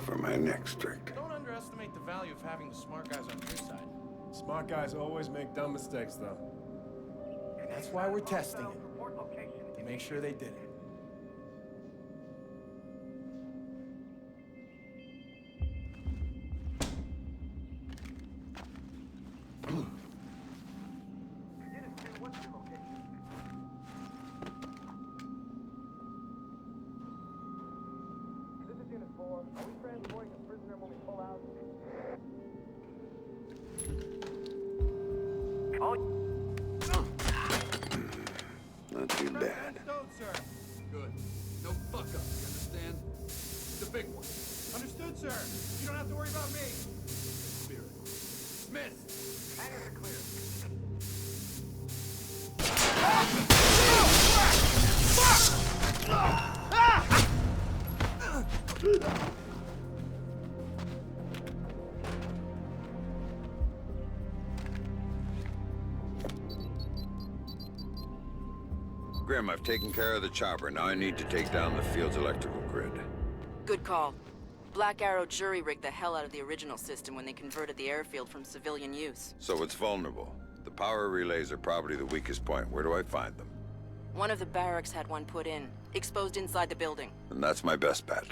for my next trick. Don't underestimate the value of having the smart guys on your side. Smart guys always make dumb mistakes, though. And that's why we're testing it. To make sure they did it. Not too bad. Good. No fuck up, you understand? The big one. Understood, sir. You don't have to worry about me. Spirit. Dismissed. Hangars are clear. Grim, I've taken care of the chopper. Now I need to take down the field's electrical grid. Good call. Black Arrow jury-rigged the hell out of the original system when they converted the airfield from civilian use. So it's vulnerable. The power relays are probably the weakest point. Where do I find them? One of the barracks had one put in, exposed inside the building. And that's my best bet.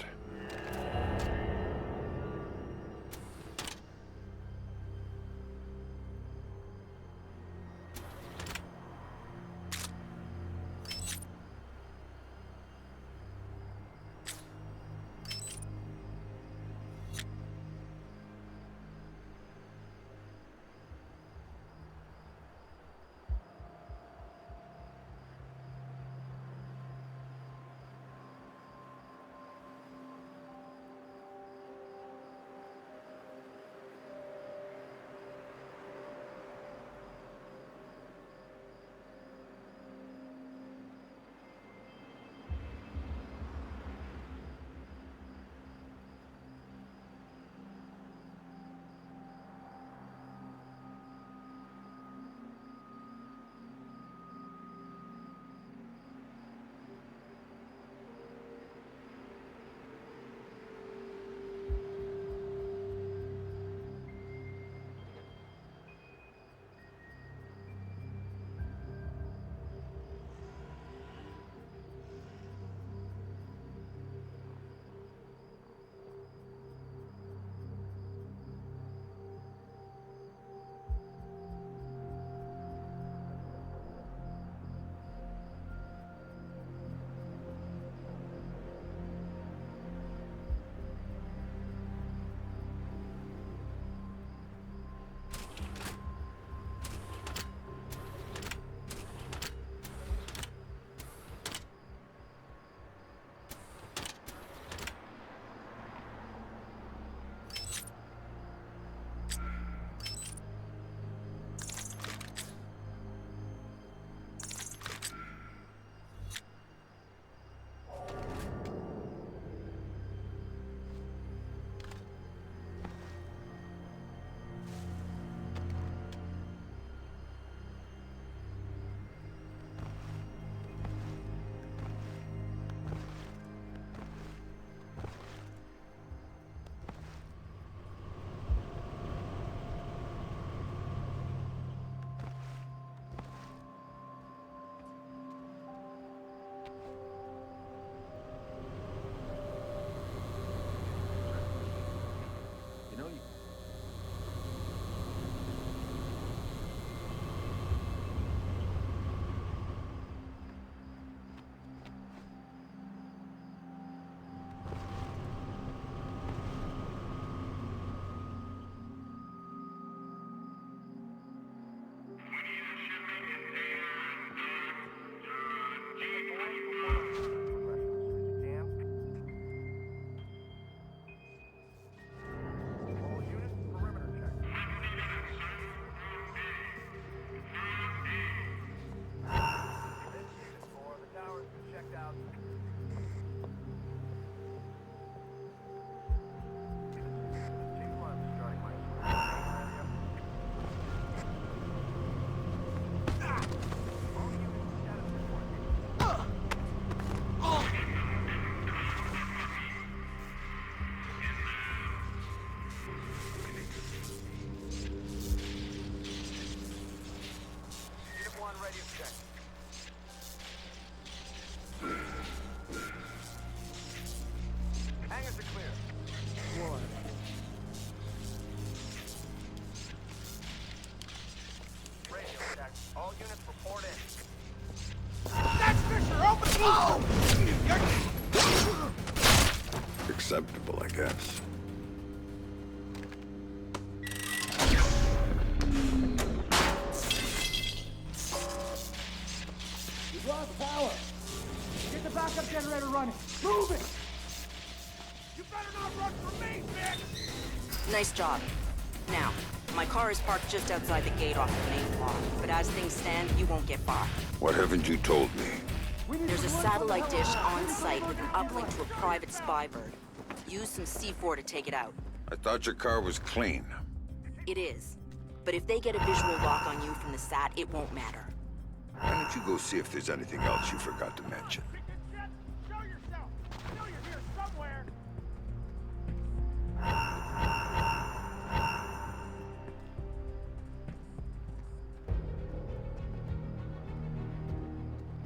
check. Hangars are clear. One. Radio check. All units report in. That's Fisher! Open the wall! Acceptable, I guess. We've lost power. Get the backup generator running. Move it! You better not run from me, bitch! Nice job. Now, my car is parked just outside the gate off the main lot, but as things stand, you won't get far. What haven't you told me? There's a satellite dish on site with an uplink to a private spy bird. Use some C4 to take it out. I thought your car was clean. It is. But if they get a visual lock on you from the SAT, it won't matter. Why don't you go see if there's anything else you forgot to mention? Show yourself! I know you're here somewhere!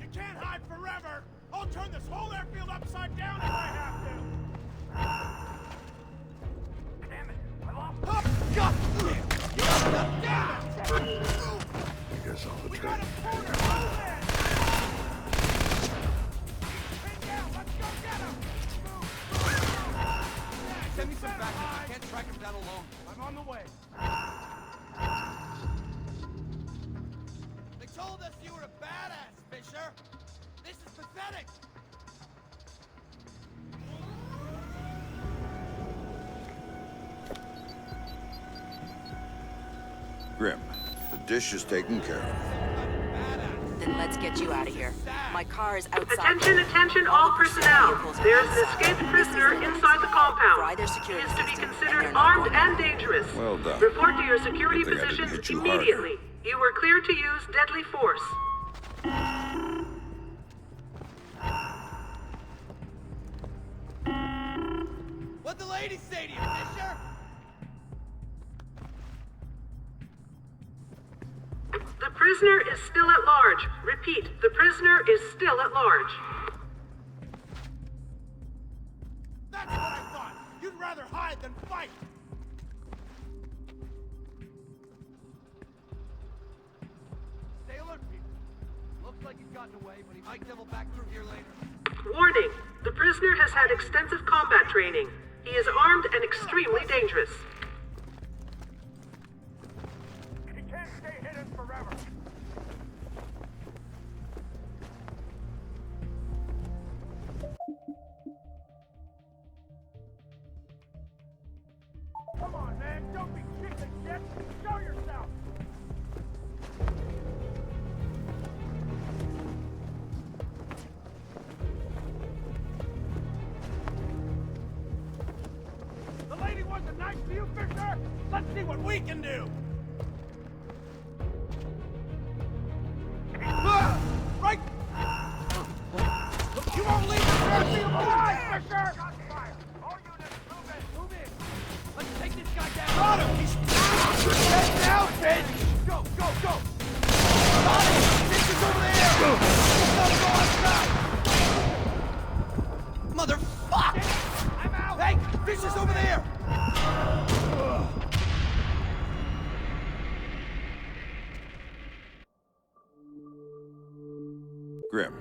You can't hide forever! I'll turn this whole airfield upside down if I have to! Damn it! I lost... Oh, God! Damn it! I guess I'll We try. got a corner! Move in! Pin down! Let's go get him! Send me some backup. I can't track him down alone. I'm on the way. They told us you were a badass, Fisher. This is pathetic. Grim, the dish is taken care of. Then let's get you out of here. My car is outside. Attention, attention, all personnel. There is an escaped prisoner inside the compound. He is to be considered armed and dangerous. Well done. Report to your security Good thing I didn't positions hit you immediately. You were cleared to use deadly force. What'd the lady say to you, Fisher? The prisoner is still at large. Repeat, the prisoner is still at large. That's what I thought! You'd rather hide than fight! Stay alert, people. Looks like he's gotten away, but he might double back through here later. Warning, the prisoner has had extensive combat training. He is armed and extremely dangerous. He can't stay hidden forever. Come on, man. Don't be chicken shit. Show yourself. The lady wasn't nice to you, Fisher. Let's see what we can do. Right! You won't leave the airfield alive, Fisher! Shots fired. All units, move in. Move in. Let's take this guy down. Got him! He's... Get down, bitch! Go, go, go! Got him! Fisher's over there! Go outside! Motherfuck! I'm out! Hey, Fisher's over there! Grim,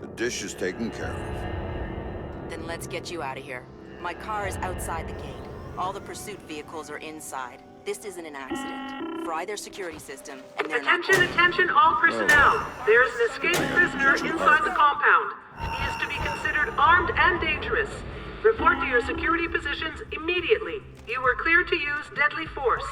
the dish is taken care of. Then let's get you out of here. My car is outside the gate. All the pursuit vehicles are inside. This isn't an accident. Fry their security system, and they're not... Attention, attention, all personnel. There is an escaped prisoner inside the compound. He is to be considered armed and dangerous. Report to your security positions immediately. You were cleared to use deadly force.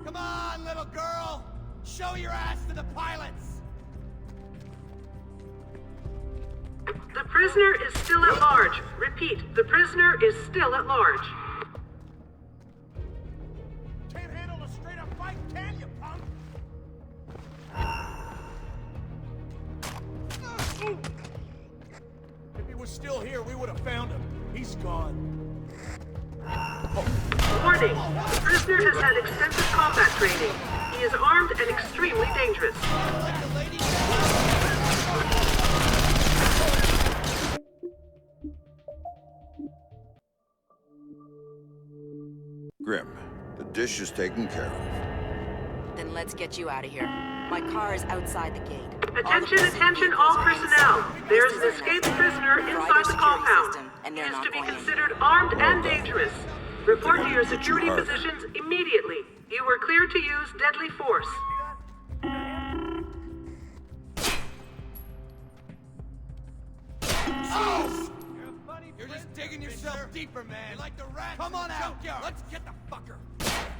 Come on, little girl! Show your ass to the pilots! The prisoner is still at large. Repeat, the prisoner is still at large. Can't handle a straight-up fight, can you, punk? If he was still here, we would have found him. He's gone. Oh. Warning, the prisoner has had extensive combat training. He is armed and extremely dangerous. Grim, the dish is taken care of. Then let's get you out of here. My car is outside the gate. Attention, attention, all personnel. There is an escaped prisoner inside the compound. He is to be considered armed and dangerous. Report to your security positions immediately. You were cleared to use deadly force. Oh! You're just digging yourself deeper, man. You like the rat? Come on out. Let's get the fucker.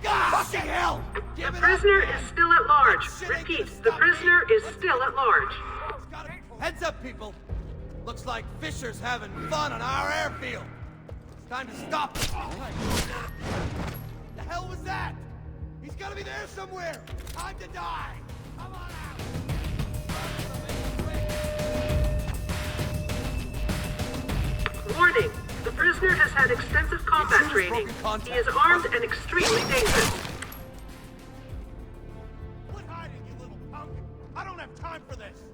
God! Fucking hell! The prisoner is still at large. Repeat, the prisoner is still at large. Heads up, people. Looks like Fisher's having fun on our airfield. It's time to stop him. The hell was that? He's gotta be there somewhere. Time to die. Come on out. Warning, the prisoner has had extensive combat training. He is armed and extremely dangerous. Quit hiding, you little punk. I don't have time for this.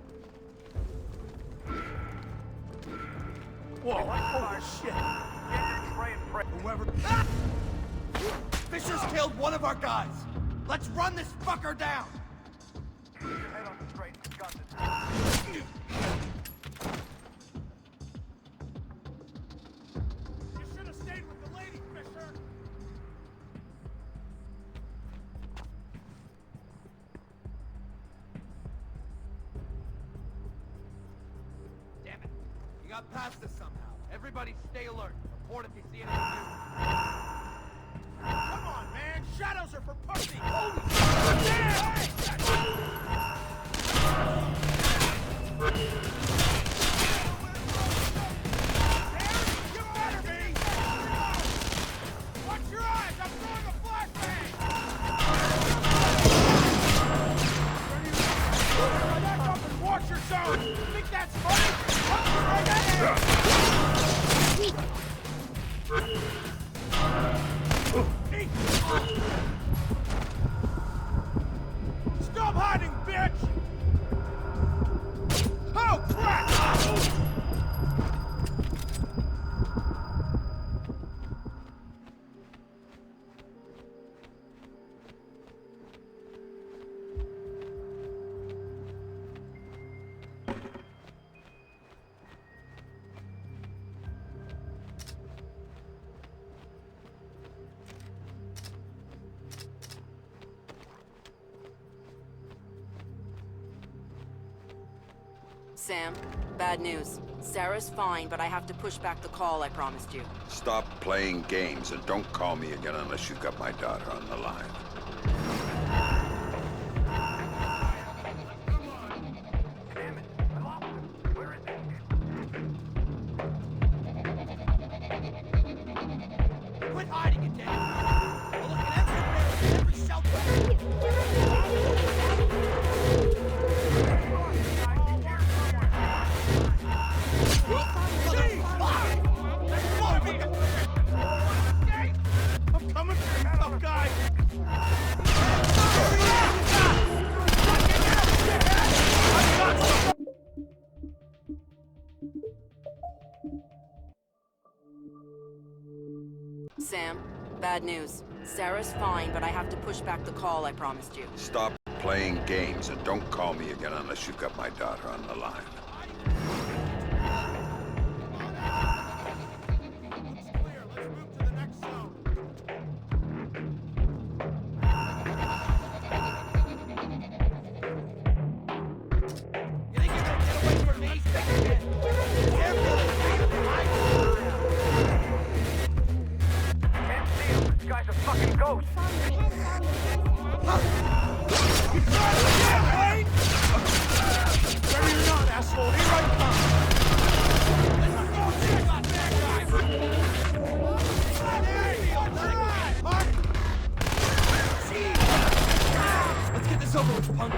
Whoa, holy shit. Whoever... Ah! Fisher's killed one of our guys. Let's run this fucker down. Keep your head on straight. Got this. You should have stayed with the lady, Fisher. Damn it. You got past us somehow. Everybody stay alert. Report if you see anything new. Come on, man! Shadows are for pussy! Holy shit! You better be! Watch your eyes! I'm throwing a flashbang! Back up and watch your zone! Think that's funny? Stop hiding, bitch! Oh, crap! Sam, bad news. Sarah's fine, but I have to push back the call I promised you. Stop playing games and don't call me again unless you've got my daughter on the line. Quit hiding it, Dad! We're looking every shelter! I'm coming for you, tough guy! Sam, bad news. Sarah's fine, but I have to push back the call I promised you. Stop playing games and don't call me again unless you've got my daughter on the line. This guy's a fucking ghost! Ready or not, asshole, here I come! Let's get this over with, punk!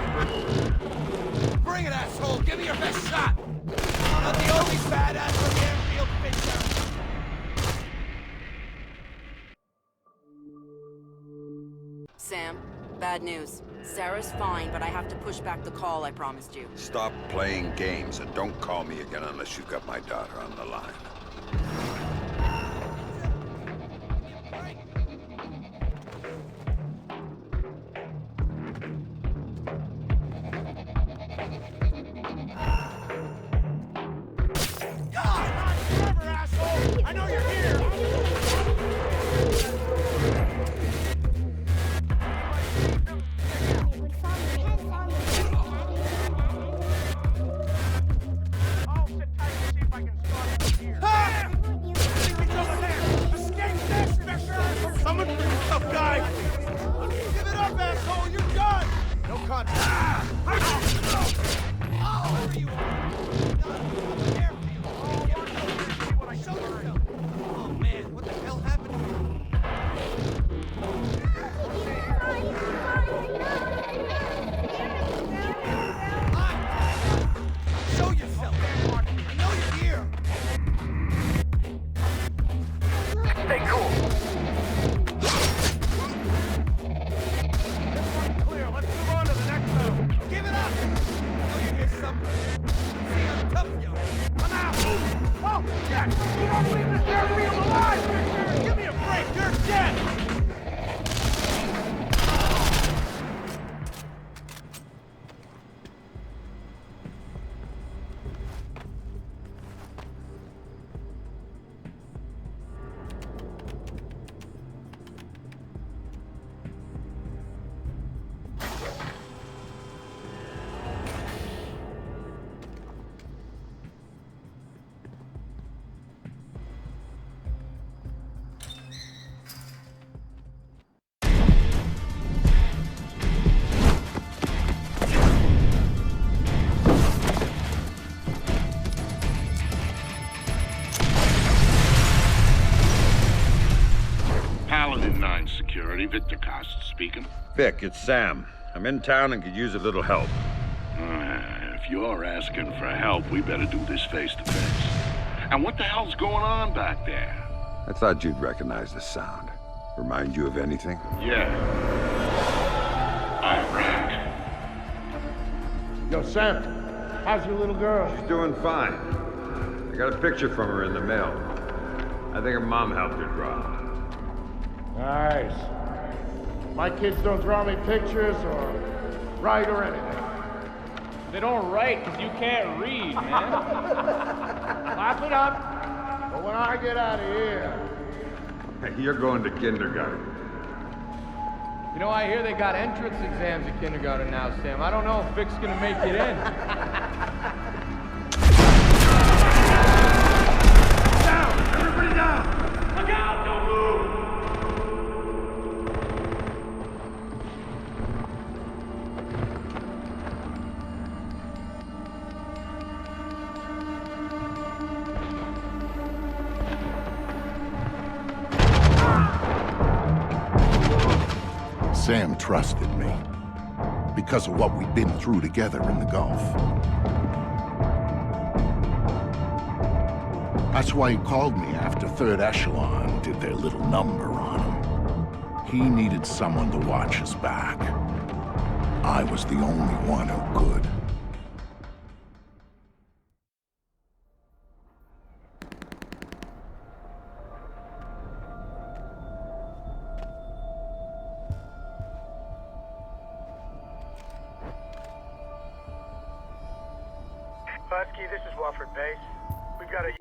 Bring it, asshole! Give me your best shot! Not the only badass from the airfield, Fisher! Sam, bad news. Sarah's fine, but I have to push back the call I promised you. Stop playing games and don't call me again unless you've got my daughter on the line. I know you're here! I'll sit tight and see if I can start it from here. Ah! He's over there! Escape this, Fisher! Someone bring the tough guy! Give it up, asshole! You're done! No contact. Oh, where you are! Oh man, what the hell happened to you? Show yourself! I know you're here! Stay cool! Clear, let's move on to the next level! Give it up! I know you're here somewhere. See how tough you are. I'm out! Oh, Jack! You don't leave this airfield alive, Victor! Give me a break! You're dead! Security, Victor Cost speaking. Vic, it's Sam. I'm in town and could use a little help. If you're asking for help, we better do this face to face. And what the hell's going on back there? I thought you'd recognize the sound. Remind you of anything? Yeah. Iraq. Yo, Sam, how's your little girl? She's doing fine. I got a picture from her in the mail. I think her mom helped her draw. Nice. My kids don't draw me pictures or write or anything. They don't write because you can't read, man. Laugh it up. But when I get out of here... Hey, you're going to kindergarten. You know, I hear they got entrance exams at kindergarten now, Sam. I don't know if Vic's gonna make it in. Down! Everybody down! Look out! Don't move! Sam trusted me because of what we'd been through together in the Gulf. That's why he called me after Third Echelon did their little number on him. He needed someone to watch his back. I was the only one who could. Husky, this is Wofford Base. We've got a